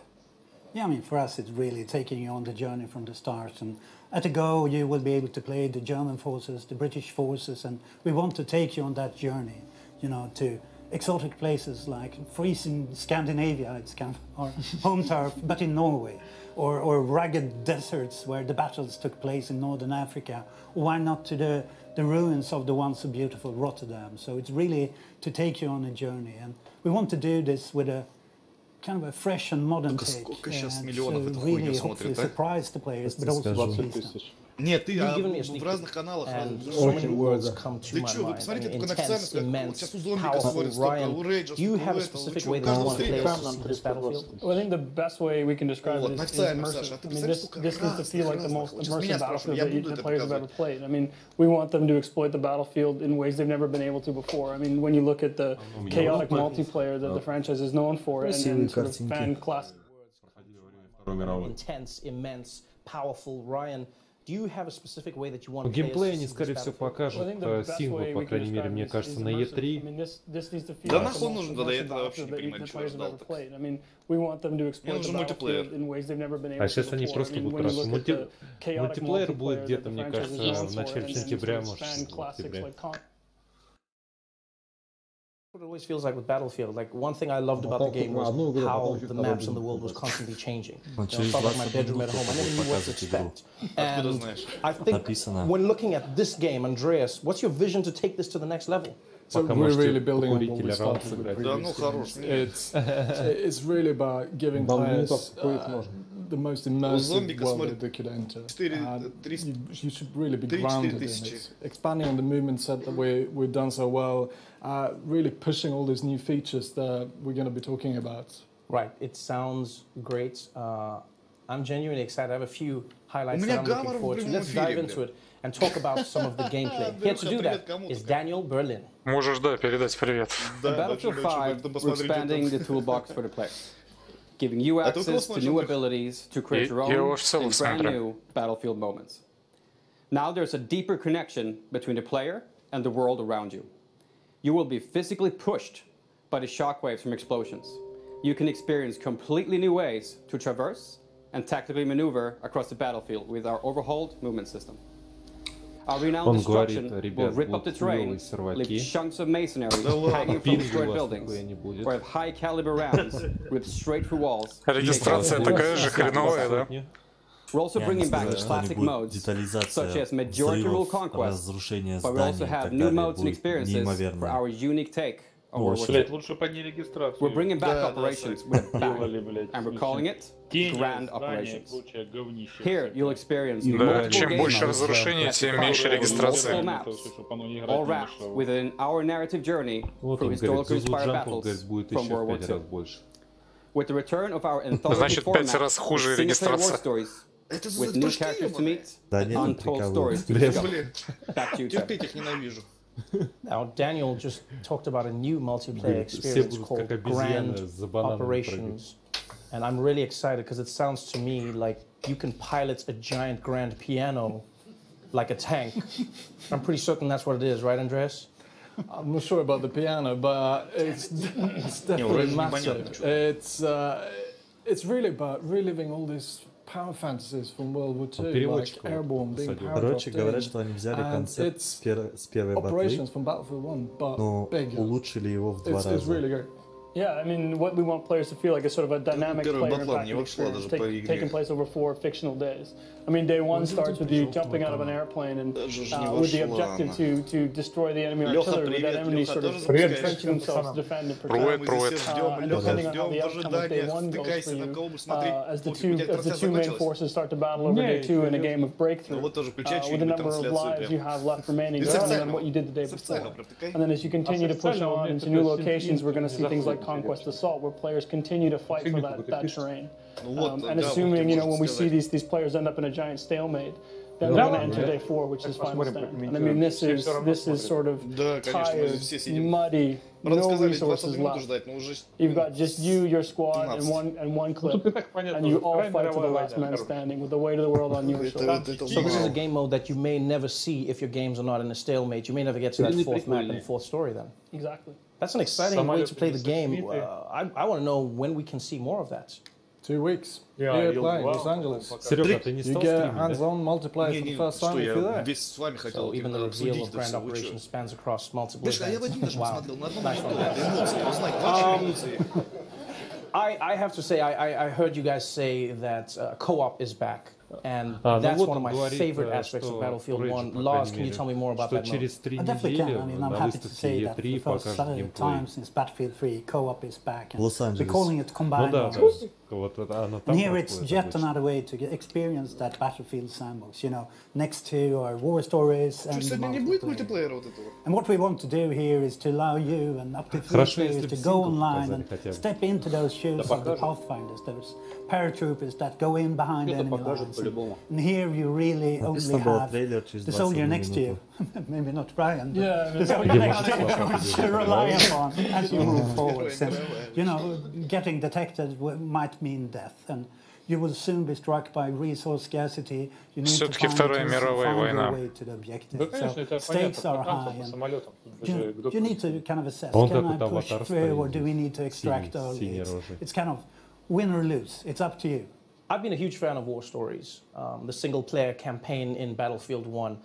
Yeah, I mean, for us, it's really taking you on the journey from the start. And at a go, you will be able to play the German forces, the British forces, and we want to take you on that journey, you know, to exotic places like freezing Scandinavia, it's kind of our home turf, but in Norway, or rugged deserts where the battles took place in Northern Africa. Or why not to the ruins of the once so beautiful Rotterdam? So it's really to take you on a journey, and we want to do this with a kind of a fresh and modern take, and to really hopefully surprise the players, but also Нет, ты в разных каналах. So many words come to my mind. I mean, intense, immense, powerful, Ryan. Do you have a specific way that you want to play this Battlefield? Well, I think the best way we can describe it is immersive. I mean, this needs to feel like the most immersive Battlefield that the players have ever played. I mean, we want them to exploit the Battlefield in ways they've never been able to before. I mean, when you look at the chaotic multiplayer that the franchise is known for, and sort of fan classic words. Intense, immense, powerful, Ryan. Do you have a specific way that you want to геймплей они, скорее всего, покажут синглы, по крайней мере, мне кажется, на E3. Да нахуй нужен тогда, я тогда вообще не понимаю, чего я ждал. Мне нужен мультиплеер. А сейчас они просто будут раз. Мультиплеер будет где-то, мне кажется, в начале сентября, может, октября. What it always feels like with Battlefield, like one thing I loved about the game was how the maps in the world was constantly changing. You know, it felt like my bedroom at home. I never knew what to expect. And I think when looking at this game, Andreas, what's your vision to take this to the next level? So we're really building on what we started with the previous. It's really about giving players the most immersive world they could enter. You should really be grounded in it. Expanding on the movement set that we've done so well, really pushing all these new features that we're going to be talking about. Right, it sounds great. I'm genuinely excited. I have a few highlights that I'm looking forward to. Let's dive into it and talk about some of the gameplay. Here to do that is Daniel Berlin. Можешь, да, передать привет. In Battlefield 5, we're expanding the toolbox for the player, giving you access to new abilities to create your own and brand new Battlefield moments. Now there's a deeper connection between the player and the world around you. You will be physically pushed by the shockwaves from explosions. You can experience completely new ways to traverse and tactically maneuver across the battlefield with our overhauled movement system. Our renowned destruction will rip up the terrain, leave chunks of masonry hanging from destroyed buildings, or have high-caliber rounds ripped straight through walls. Регистрация такая же хреновая, да? We're also bringing back classic modes, such as Majority Rule Conquest, but we also have new modes and experiences for our unique take on World War II. We're bringing back operations with bang, and we're calling it Grand Operations. Here you'll experience multiple game modes multiple maps, all wrapped within our narrative journey through historically inspired battles from World War II. With the return of our anthology format, single-player war stories, with new characters to meet, and untold stories to discover. Back to you, Chad. Now, Daniel just talked about a new multiplayer experience called Grand Operations. And I'm really excited because it sounds to me like you can pilot a giant grand piano like a tank. I'm pretty certain that's what it is, right, Andreas? I'm not sure about the piano, but it's definitely massive. It's really about reliving all these power fantasies from World War II, like airborne, being Короче, говорят, что они взяли концепт с первой батлы, но улучшили его в 2 раза. Yeah, I mean, what we want players to feel like is sort of a dynamic player impact experience taking place over 4 fictional days. I mean, day 1 starts with you jumping out of an airplane and with the objective to destroy the enemy artillery, with that enemy sort of entrenching themselves to defend and protect. And depending on how the outcome of day 1 goes for you, as the two main forces start to battle over day 2 in a game of breakthrough, with the number of lives you have left remaining, depending on what you did the day before. And then as you continue to push on into new locations, we're going to see things like Conquest Assault, where players continue to fight for that terrain. And assuming, when we see these players end up in a giant stalemate, then we're going to enter day 4, which is Final Stand. And I mean, this is sort of tired, muddy, no resources left. You've got just you, your squad, and one clip, and you all fight to the last man standing with the weight of the world on your shoulders. So this is a game mode that you may never see if your games are not in a stalemate. You may never get to that 4th map and 4th story then. Exactly. That's an exciting way to play the game. I want to know when we can see more of that. 2 weeks. Here playing Los Angeles. You get hands-on multiplayer for the first time if you're there. So even the reveal of Grand Operations spans across multiple events. Wow. I have to say, I heard you guys say that co-op is back. And that's one of my favorite aspects of Battlefield 1. Lars, can you tell me more about that mode? I definitely can. I mean, I'm happy to say that for the first time since Battlefield 3, co-op is back. And we're calling it Combined Arms. And here it's yet another way to experience that Battlefield sandbox, next to our war stories and the multiplayer. And what we want to do here is to allow you and up to 3 players to go online and step into those shoes of the Pathfinders, those paratroopers that go in behind enemy lines. And here you really only have the soldier next to you, maybe not Brian, but the soldier next to you to rely upon as you move forward. Since, getting detected might mean death, and you will soon be struck by resource scarcity. You need to find your way to the objective. So stakes are high, and you need to kind of assess, can I push through or do we need to extract early? It's kind of win or lose. It's up to you. I've been a huge fan of war stories, the single-player campaign in Battlefield 1.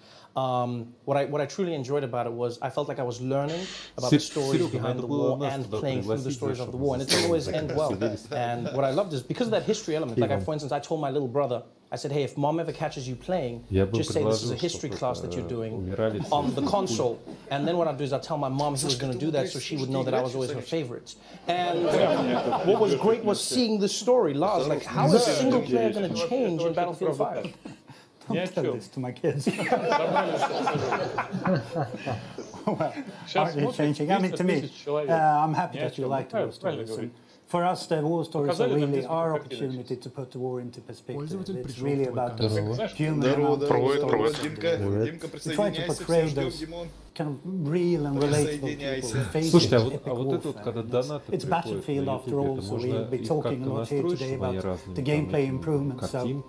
What I truly enjoyed about it was I felt like I was learning about the stories behind the war and playing through the stories of the war, and it didn't always end well. And what I loved is because of that history element. Like, for instance, I told my little brother, I said, hey, if mom ever catches you playing, just say this is a history class that you're doing on the console. And then what I'll do is I'll tell my mom he was going to do that so she would know that I was always her favorite. And what was great was seeing the story. Lars, like, how is single player going to change in Battlefield 5? Don't tell this to my kids. Well, changing. I mean, to me, I'm happy that you like the war stories. For us, the war stories are really our opportunity to put the war into perspective. It's really about the human stories. We try to portray those kind of real and relatable people facing epic warfare. It's Battlefield after all, so we'll be talking a lot here today about the gameplay improvements. So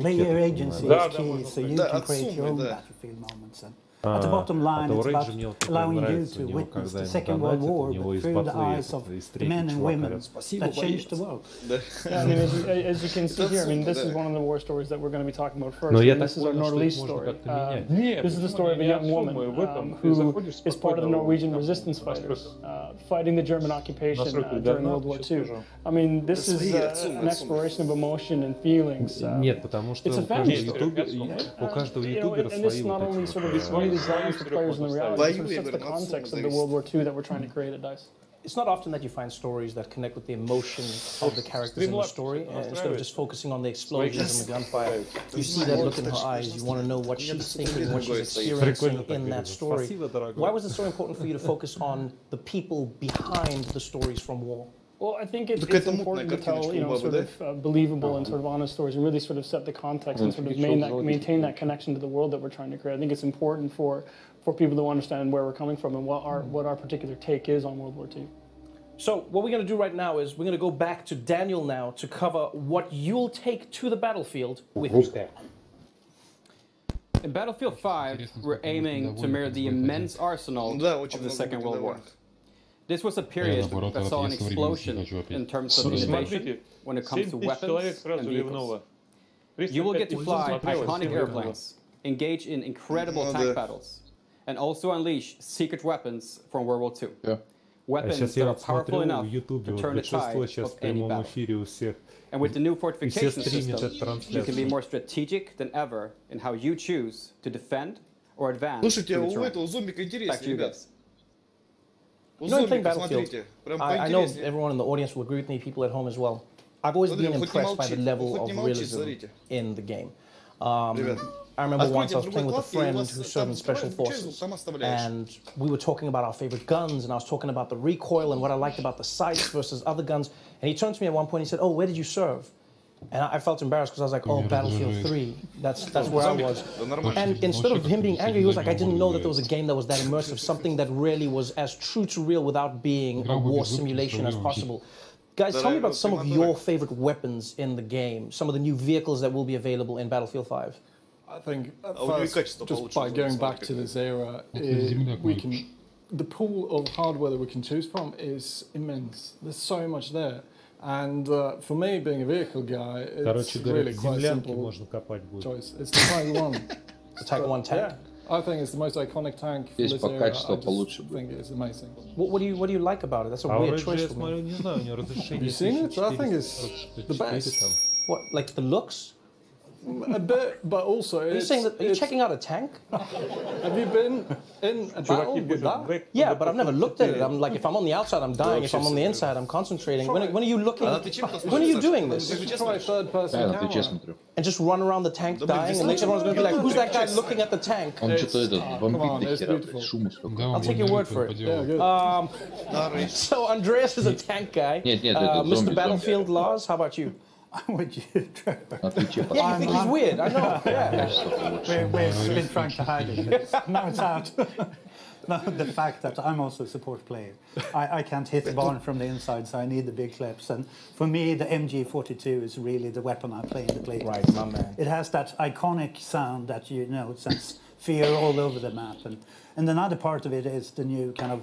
player agency is key, so you can create your own Battlefield moments. At the bottom line, it's about allowing you to witness the Second World War, but through the eyes of the men and women that changed the world. Yeah, I mean, as you can see here, I mean, this is one of the war stories that we're going to be talking about first. And this is our Nordlys story. This is the story of a young woman who is part of the Norwegian resistance fighters, fighting the German occupation during World War II. I mean, this is an exploration of emotion and feelings. Нет, потому что у каждого ютубера and this not only sort of really drives the players in the reality, it sets the context of the World War II that we're trying to create at DICE. It's not often that you find stories that connect with the emotion of the characters in the story, and instead of just focusing on the explosions and the gunfire, you see that look in her eyes, you want to know what she's thinking, what she's experiencing in that story. Why was it so important for you to focus on the people behind the stories from war? Well, I think it's important to tell, sort of believable and sort of honest stories and really sort of set the context and sort of maintain that connection to the world that we're trying to create. I think it's important for people to understand where we're coming from and what our particular take is on World War II. So what we're going to do right now is we're going to go back to Daniel now to cover what you'll take to the battlefield with you. In Battlefield 5, we're aiming to mirror the immense arsenal of the Second World War. This was a period that saw an explosion in terms of innovation when it comes to weapons and vehicles. You will get to fly iconic airplanes, engage in incredible tank battles, and also unleash secret weapons from World War II. Weapons that are powerful enough to turn the tide of any battle. And with the new fortification system, you can be more strategic than ever in how you choose to defend or advance. Слушайте, у этого зомбика интереснее, ребят. You know anything Battlefield? I know everyone in the audience will agree with me, people at home as well. I've always been impressed by the level of realism in the game. I remember once I was playing with a friend who served in Special Forces, and we were talking about our favorite guns, and I was talking about the recoil and what I liked about the sights versus other guns, and he turned to me at one point and he said, "Oh, where did you serve?" And I felt embarrassed because I was like, "Oh, Battlefield 3, that's where I was." And instead of him being angry, he was like, "I didn't know that there was a game that was that immersive, something that really was as true to real without being a war simulation as possible." Guys, tell me about some of your favorite weapons in the game, some of the new vehicles that will be available in Battlefield 5. I think first, just by going back to this era, the pool of hardware that we can choose from is immense. There's so much there. And for me, being a vehicle guy, it's really quite simple choice. It's the Tiger 1. The Tiger 1 tank? Yeah. I think it's the most iconic tank for this era. I just think it's amazing. What do you like about it? That's a weird choice for me. Have you seen it? I think it's the best. What, like the looks? A bit, but also are you checking out a tank? Have you been in a battle with that? Yeah, but I've never looked at it. I'm like, if I'm on the outside, I'm dying. If I'm on the inside, I'm concentrating. When are you looking? When are you doing this? Try third-person camera. And just run around the tank dying, and next everyone's going to be like, "Who's that guy looking at the tank?" I'll take your word for it. So Andreas is a tank guy. Mr. Battlefield Laws, how about you? Would you, Trevor? Yeah, you think he's weird, I know. Yeah. We've been trying to hide it. Now it's out. No, the fact that I'm also a support player. I can't hit the barn from the inside, so I need the big clips. And for me, the MG42 is really the weapon I play in the play. Right, my man. It has that iconic sound that, it sends fear all over the map. And another part of it is the new kind of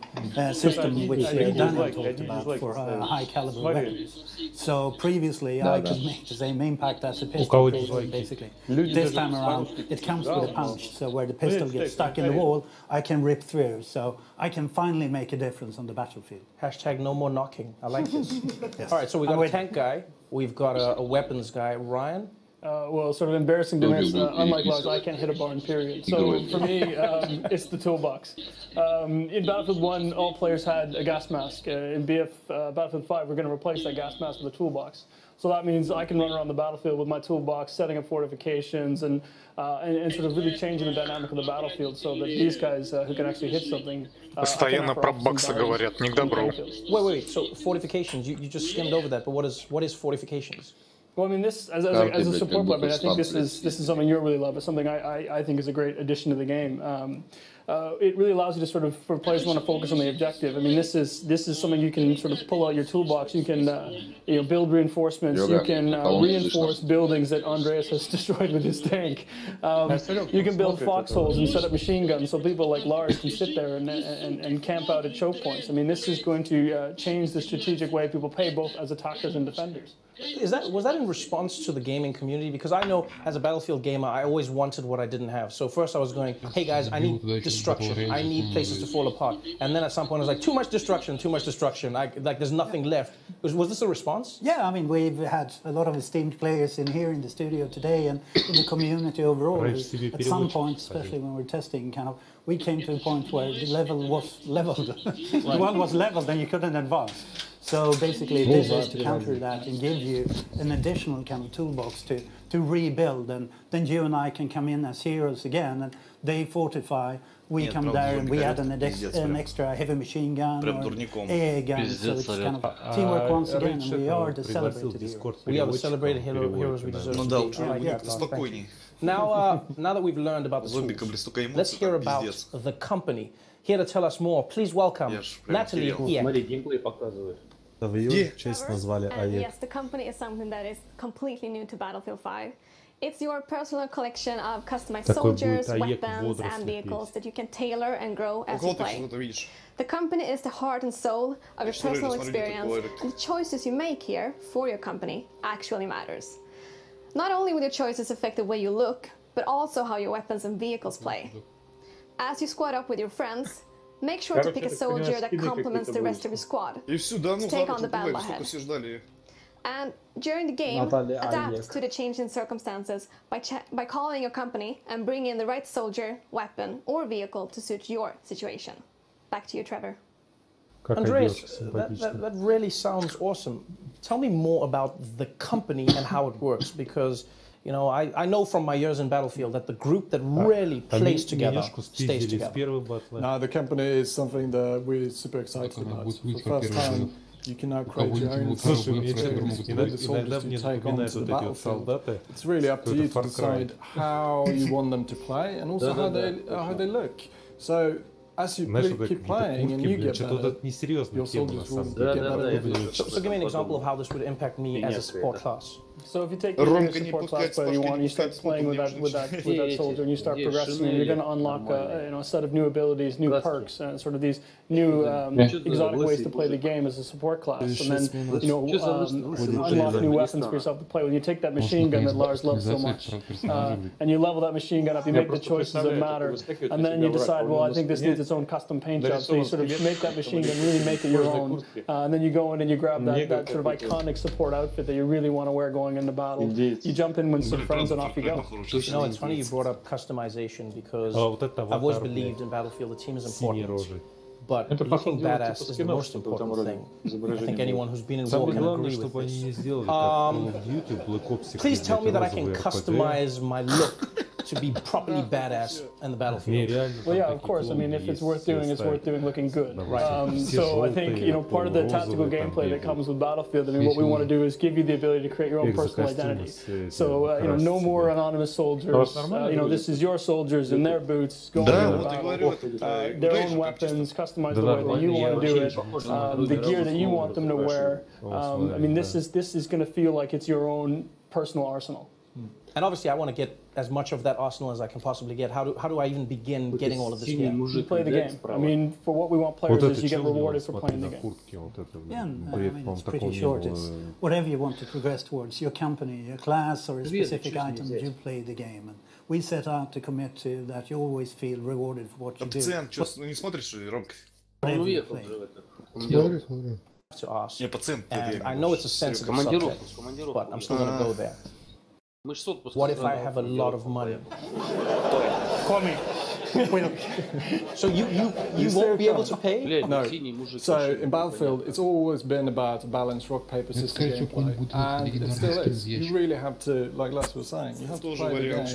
system which Daniel talked about for high caliber weapons. So previously I could make the same impact as a pistol, basically. This time around it comes with a punch, so where the pistol gets stuck in the wall, I can rip through. So I can finally make a difference on the battlefield. Hashtag no more knocking. I like this. Yes. All right, so we've got a tank guy, we've got a weapons guy. Ryan? Well, sort of embarrassing to miss. Unlike Lars, I can't hit a barn, period. So for me, it's the toolbox. In Battlefield 1, all players had a gas mask. In Battlefield 5, we're going to replace that gas mask with a toolbox. So that means I can run around the battlefield with my toolbox, setting up fortifications, and sort of really changing the dynamic of the battlefield so that these guys who can actually hit something. Постоянно про баксы говорят, не к добру. Wait. So fortifications, you just skimmed over that, but what is fortifications? Well, I mean, this as a support weapon, I think this is something you really love. It's something I think is a great addition to the game. it really allows you to sort of, for players who want to focus on the objective. I mean, this is something you can sort of pull out your toolbox. You can build reinforcements. You can reinforce buildings that Andreas has destroyed with his tank. You can build foxholes and set up machine guns so people like Lars can sit there and camp out at choke points. I mean, this is going to change the strategic way people play, both as attackers and defenders. Was that in response to the gaming community? Because I know as a Battlefield gamer, I always wanted what I didn't have. So first I was going, hey guys, I need destruction. I need places to fall apart. And then at some point I was like, too much destruction, too much destruction. Like there's nothing left. Was this a response? Yeah, I mean, we've had a lot of esteemed players in here in the studio today and in the community overall. At some point, especially when we're testing, kind of, we came to a point where the level was leveled. The world was leveled and you couldn't advance. So basically this is to counter that and give you an additional kind of toolbox to rebuild, and then you and I can come in as heroes again and they fortify, we come there and we add an extra heavy machine gun or AA gun, so it's kind of teamwork once again, and we are the celebrated heroes. We are the celebrated heroes we deserve to be. Now that we've learned about the tools, let's hear about the company. Here to tell us more, please welcome Natalie here. Yes, the company is something that is completely new to Battlefield 5. It's your personal collection of customized soldiers, weapons, and vehicles that you can tailor and grow as you play. The company is the heart and soul of your personal experience, and the choices you make here for your company actually matters. Not only will your choices affect the way you look, but also how your weapons and vehicles play. As you squad up with your friends, make sure to pick a soldier that complements the rest of your squad to take on the battle ahead. And during the game, adapt to the changing circumstances by calling your company and bring in the right soldier, weapon, or vehicle to suit your situation. Back to you, Trevor. Andreas, that really sounds awesome. Tell me more about the company and how it works, because you know, I know from my years in Battlefield that the group that really plays together stays together. No, the company is something that we're super excited about. For the first time, you can now create your own soldiers to take on to the battlefield. It's really up to you to decide how you want them to play and also how they look. So as you keep playing and you get better, your soldiers will get better. So give me an example of how this would impact me as a support class. So if you take the support class player you want, you start playing with that soldier and you start progressing, and you're going to unlock a set of new abilities, new perks, and sort of these new exotic ways to play the game as a support class, and then unlock new weapons for yourself to play with. You take that machine gun that Lars loves so much, and you level that machine gun up. You make the choices that matter, and then you decide, well, I think this needs its own custom paint job. So you sort of make that machine gun, really make it your own, and then you go in and you grab that sort of iconic support outfit that you really want to wear going into battle. You jump in with some friends and off you go. You know, it's funny you brought up customization, because I've always believed in Battlefield the team is important. But looking badass is the most important thing. I think anyone who's been in war can agree with this. Please tell me that I can customize my look to be properly badass in the Battlefield. Well, yeah, of course. I mean, if it's worth doing, it's worth doing looking good. So I think, you know, part of the tactical gameplay that comes with Battlefield, I mean, what we want to do is give you the ability to create your own personal identity. So, you know, no more anonymous soldiers. You know, this is your soldiers in their boots going into the battle, their own weapons, customize the way that you want to do it, the gear that you want them to wear. I mean, this is going to feel like it's your own personal arsenal. And obviously, I want to get as much of that arsenal as I can possibly get. How do I even begin getting all of this gear? You play the game. I mean, for what we want players is you get rewarded for playing the game. Yeah, I mean, it's pretty short. It's whatever you want to progress towards, your company, your class, or a specific item, you play the game. And we set out to commit to that you always feel rewarded for what you do. Whatever you play. To ask. And I know it's a sensitive subject, but I'm still going to go there. What if I have a lot of money? Call me. So you won't be able to pay? No. So in Battlefield, it's always been about a balanced rock, paper, scissors gameplay. And it still is. You really have to, like Les was saying, you have to play the game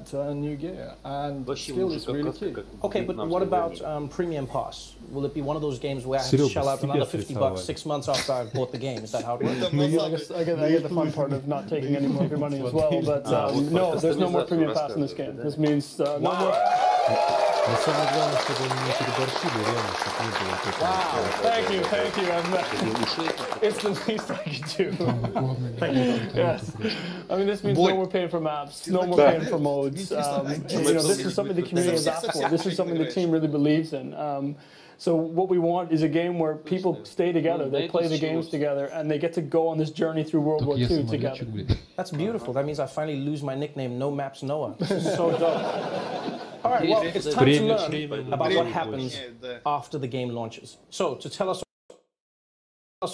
to earn new gear. And skill is really key. Okay, but what about Premium Pass? Will it be one of those games where I have to shell out another $50 6 months after I've bought the game? Is that how it works? I get the fun part of not taking any more of your money as well. But no, there's no more Premium Pass in this game. This means no more. Но самое главное, чтобы они не переборщили, реально, чтобы не было такого. Wow, thank you. It's the least I can do. Yes. I mean, this means no more paying for maps, no more paying for modes. This is something the community has asked for. This is something the team really believes in. So what we want is a game where people stay together, they play the games together, and they get to go on this journey through World War II together. That's beautiful. That means I finally lose my nickname, No Maps Noah. This is so dope. All right, well, it's time to learn about what happens after the game launches. So, to tell us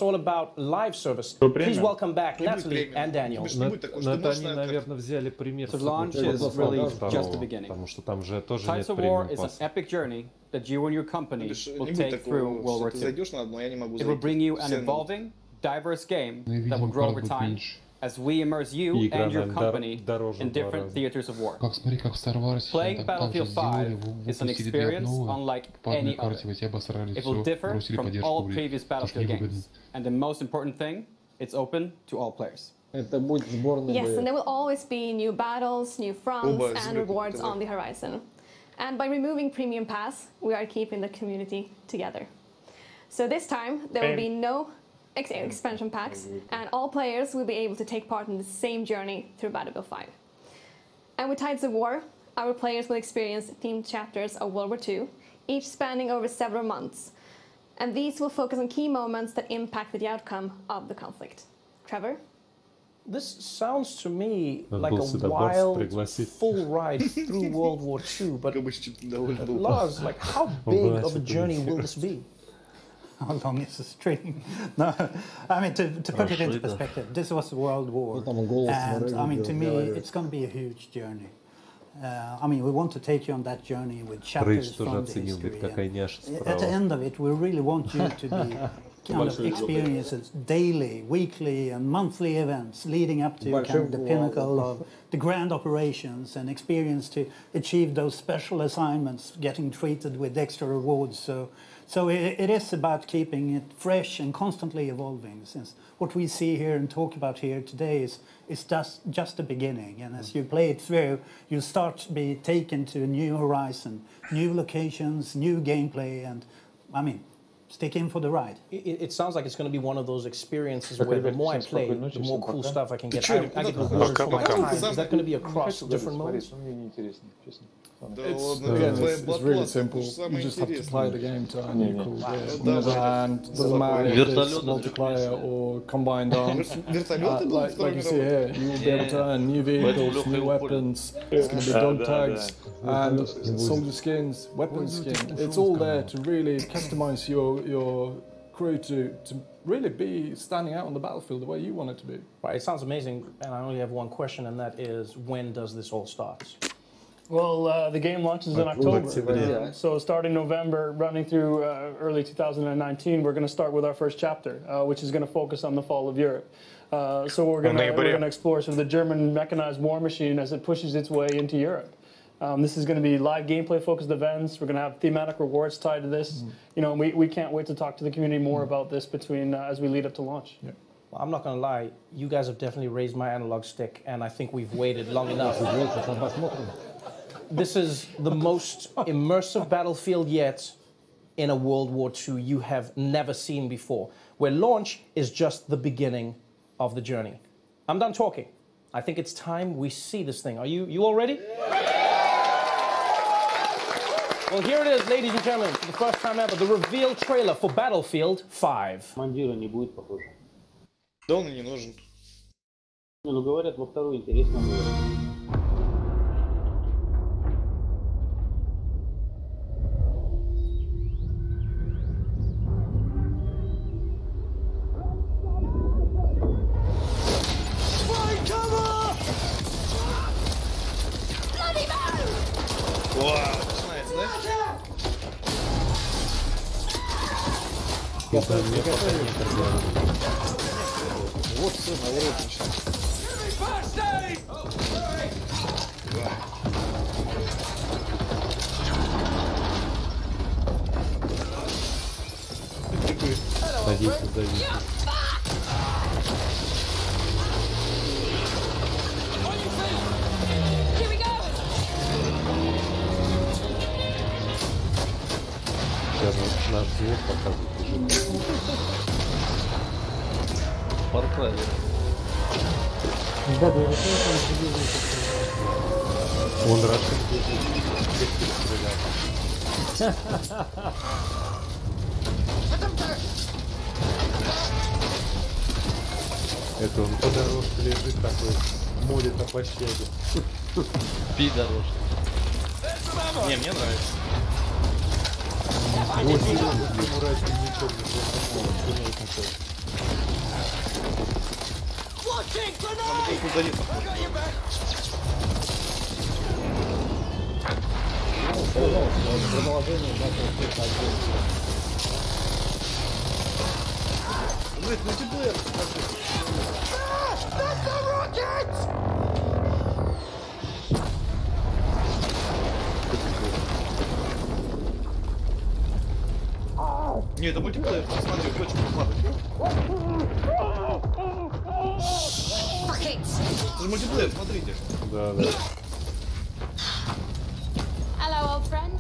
all about live service, please welcome back Natalie and Daniel. Они, наверное, взяли пример с launch is really just the beginning. Потому что там же тоже Tides of War is an epic journey that you and your company will take through World War II. It will bring you an evolving, diverse game that will grow over time as we immerse you and your company in different theaters of war. Playing Battlefield 5 is an experience unlike any other. It will differ from all previous Battlefield games. And the most important thing, it's open to all players. Yes, and there will always be new battles, new fronts, and rewards on the horizon. And by removing Premium Pass, we are keeping the community together. So this time, there will be no expansion packs, and all players will be able to take part in the same journey through Battlefield 5. And with Tides of War, our players will experience themed chapters of World War II, each spanning over several months. And these will focus on key moments that impacted the outcome of the conflict. Trevor? This sounds to me like a wild, full ride through World War II, but Lars, like, how big of a journey will this be? How long is the stream? No, I mean, to put it into perspective, this was World War, and I mean, to me, it's going to be a huge journey. I mean, we want to take you on that journey with chapters from the history. At the end of it, we really want you to be kind of experiences daily, weekly, and monthly events leading up to kind of the pinnacle of the grand operations and experience to achieve those special assignments, getting treated with extra rewards. So it is about keeping it fresh and constantly evolving, since what we see here and talk about here today is just the beginning. And as you play it through, you start to be taken to a new horizon, new locations, new gameplay, and I mean, stick in for the ride. It sounds like it's going to be one of those experiences where the more I play, the more cool stuff I can get. I get rewards for my time. Is that going to be across different modes? It's really simple. You just have to play the game to earn new cool gear. And doesn't matter if it's multiplayer or combined arms. Like you see here, you will be able to earn new vehicles, new weapons. It's going to be dog tags and soldier skins, weapon skin. It's all there to really customize your crew to really be standing out on the battlefield the way you want it to be. Right, it sounds amazing, and I only have one question, and that is, when does this all start? Well, the game launches in October, so starting November, running through early 2019, we're going to start with our first chapter, which is going to focus on the fall of Europe. So we're going to explore sort of the German mechanized war machine as it pushes its way into Europe. This is going to be live gameplay-focused events. We're going to have thematic rewards tied to this. You know, we can't wait to talk to the community more about this between as we lead up to launch. Yeah. Well, I'm not going to lie. You guys have definitely raised my analog stick, and I think we've waited long enough. This is the most immersive battlefield yet in a World War II you have never seen before, where launch is just the beginning of the journey. I'm done talking. I think it's time we see this thing. Are you all ready? Well, here it is, ladies and gentlemen, for the first time ever, the reveal trailer for Battlefield 5. Командира не будет похоже. Да он и не нужен. Ну, говорят, во второй интересно было. Вот все, наоборот, начинается. Садись, садись. Сейчас наш взвод показывает. Far Cry. Да, да, Он Рашид. Это он по дорожке лежит такой, молит о пощаде. Пидорожка. Не, мне нравится. Вот Мурачки ничего не знает такой. Продолжение Battlefield 1. Блять, мультиплеер. Не, это мультиплеер, смотри, точка падает. Это же мультиплеер, смотрите. Да, да. Hello, old friend.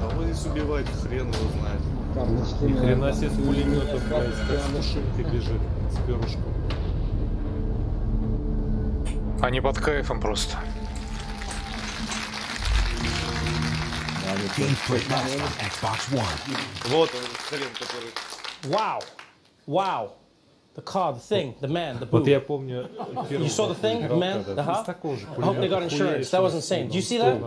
Кого здесь убивать, хрен его знает. Ни хрена себе с пулеметом, блядь, как с машинкой бежит, с перышком. Они под кайфом просто. Вот он, хрен, который... Wow. Wow. The car, the thing, the man, the boo. Вот я помню, You saw the thing, the man, the huh? I hope they got insurance. That was insane. Do you see that?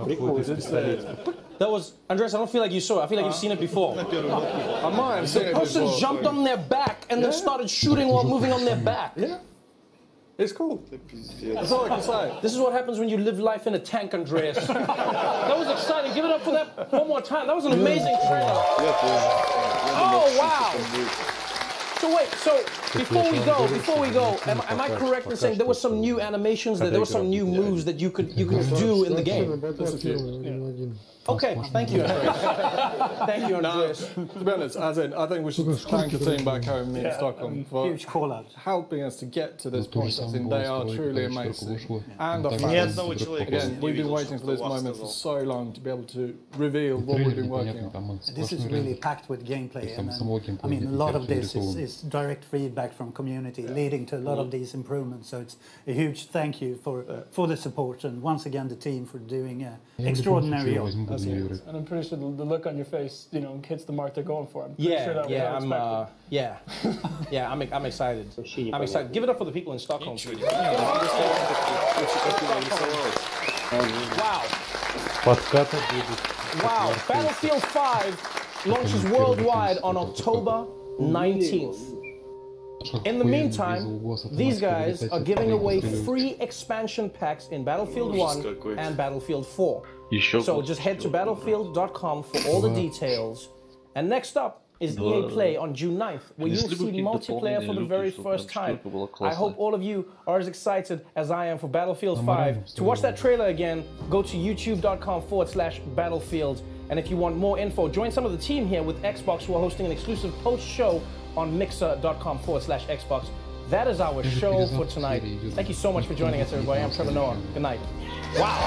That was, Andres, I don't feel like you saw it. I feel like you've seen it before. I might have seen it The person before, jumped on their back and then started shooting while moving on their back. Yeah. It's cool. That's all I can say. This is what happens when you live life in a tank, Andreas. That was exciting. Give it up for that one more time. That was an amazing trailer. Oh, wow. So wait, so before we go, am I correct in saying there were some new animations, there were some new moves that you could do in the game? Okay, thank you, Andreas. Thank you, Andreas. To be honest, as in, I think we should thank the team back home in Stockholm for Huge call out. helping us to get to this point. I think they are truly amazing. And the Again, fans. Again, we've been waiting for this moment for so long to be able to reveal what we've been working on. This is really packed with gameplay, and I mean, a lot of this is direct feedback from community, leading to a lot of these improvements. So it's a huge thank you for the support, and once again the team for doing extraordinary job. And I'm pretty sure the look on your face, you know, hits the mark they're going for. I'm I'm excited. I'm excited. Give it up for the people in Stockholm. Wow. Wow. Battlefield 5 launches worldwide on October 19th. In the meantime, these guys are giving away free expansion packs in Battlefield 1 and Battlefield 4. So just head to battlefield.com for all the details. And next up is EA Play on June 9th, where you'll see multiplayer for the very first time. I hope all of you are as excited as I am for Battlefield 5. To watch that trailer again, go to youtube.com/battlefield. And if you want more info, join some of the team here with Xbox, who are hosting an exclusive post-show on mixer.com/Xbox. That is our show for tonight. Thank you so much for joining us, everybody. I'm Trevor Noah. Good night. Wow.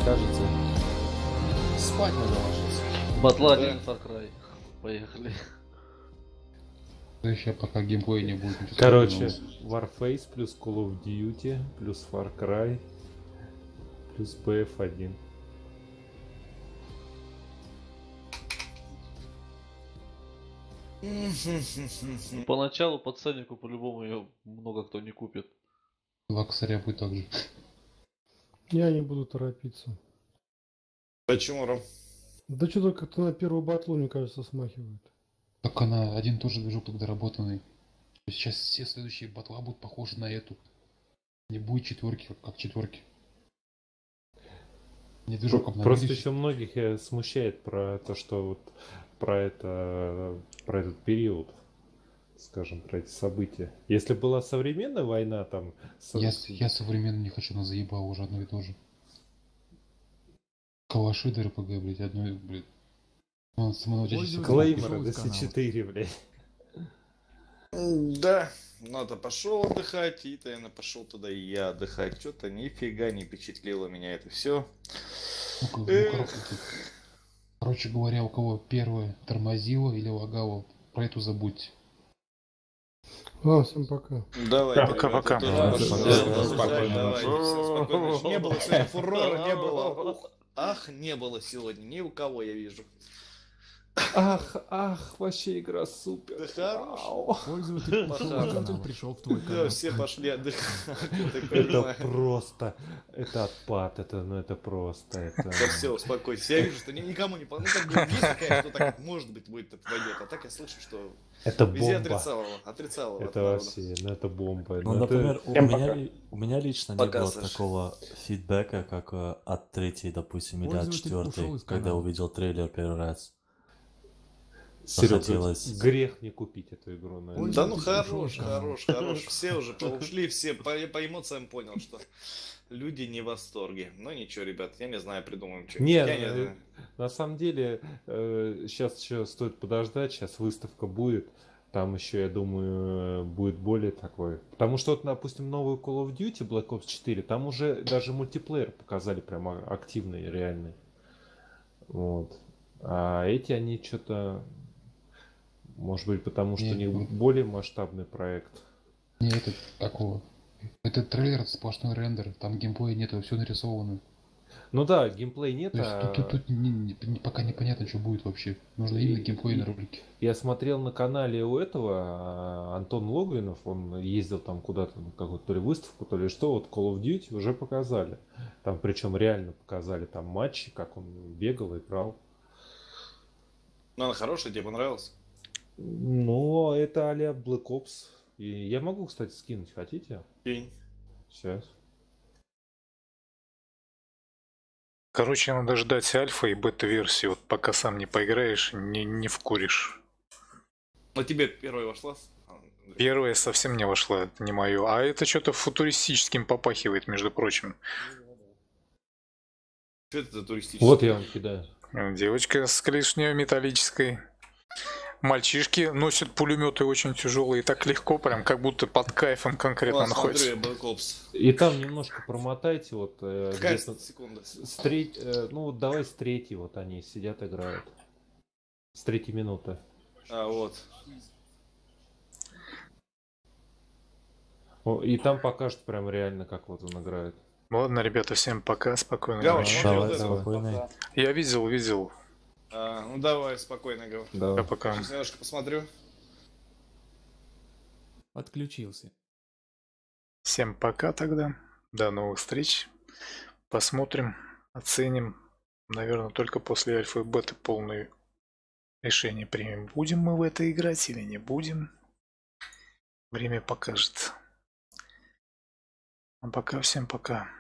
Скажете. Спать надо ложиться. Батла 1, Far Cry. Поехали. Еще пока геймплей не будет. Короче, Warface плюс Call of Duty плюс Far Cry плюс BF1. Поначалу по ценнику по-любому ее много кто не купит. Два косаря будет так же. Я не буду торопиться. Почему, Ром? Да что-то как-то на первую батлу, мне кажется, смахивает. Так она один тоже движок тут доработанный. Сейчас все следующие батла будут похожи на эту. Не будет четверки, как четверки. Не движок обновились. Просто еще многих смущает про то, что вот про этот период. скажем, про эти события. Если была современная война, там... Я современно не хочу, но заебал уже одно и то же. Калаши ДРПГ, блядь, одно и, блядь. Клейморы до C4, блядь. Да, надо пошел отдыхать, и наверное, пошел туда и я отдыхать. Что-то нифига не впечатлило меня это все. Короче говоря, у кого первое тормозило или лагало, про это забудьте. Всем пока. Давай, пока-пока. Не было сегодня фурора, не было. Ах, не было сегодня ни у кого, я вижу. Ах, вообще игра супер. Да хорош. Пользователь пришел в твой канал. Да, все пошли отдыхать. Это просто, это отпад, это просто. Да все, успокойся. Я вижу, что никому не понравилось. Ну, как бы есть такая, что так может быть будет войдет. А так я слышу, что это везде бомба. отрицал. Это вообще, это бомба. Ну, например, у меня лично не было такого фидбэка, как от третьей, допустим, или от четвертой, когда увидел трейлер первый раз. Серега, грех не купить эту игру. Наверное. Да ну хорош. Все уже ушли, все по эмоциям понял, что люди не в восторге. Ну ничего, ребят, я не знаю, придумаем что. Нет, на самом деле, сейчас еще стоит подождать, сейчас выставка будет. Там еще, я думаю, будет более такой. Потому что, вот, допустим, новую Call of Duty, Black Ops 4, там уже даже мультиплеер показали прям активный, реальный. Вот. А эти, они что-то... Может быть, потому что у них более масштабный проект. Нет, это такого. Это трейлер, сплошной рендер, там геймплея нет, все нарисовано. Ну да, геймплей нет. Тут пока непонятно, что будет вообще. Нужно именно геймплей на ролике. Я смотрел на канале у этого Антон Логвинов, он ездил там куда-то на какую-то то ли выставку, то ли что, вот Call of Duty уже показали. Там причем реально показали там матчи, как он бегал, играл. Ну она хорошая, тебе понравилась? Ну, это а-ля Black Ops. И я могу, кстати, скинуть, хотите? Кинь. Сейчас. Короче, надо ждать альфа и бета-версии. Вот пока сам не поиграешь, не вкуришь. А тебе первая вошла? Первая совсем не вошла, это не мое. А это что-то футуристическим попахивает, между прочим. Что это туристическое? Вот я вам кидаю. Девочка с клешней металлической. Мальчишки носят пулеметы очень тяжелые, так легко, прям как будто под кайфом конкретно находятся. И там немножко промотайте, вот где-то секунда. Ну вот давай с третьей, вот они сидят, играют. С третьей минуты. А вот. И там покажут прям реально, как вот он играет. Ладно, ребята, всем пока, спокойной ночи. Давай, спокойной. Я видел. Ну давай, спокойно говори. Да. Пока. Сейчас немножко посмотрю. Отключился. Всем пока тогда. До новых встреч. Посмотрим, оценим. Наверное, только после альфа и беты полное решение примем. Будем мы в это играть или не будем. Время покажет. А пока всем пока.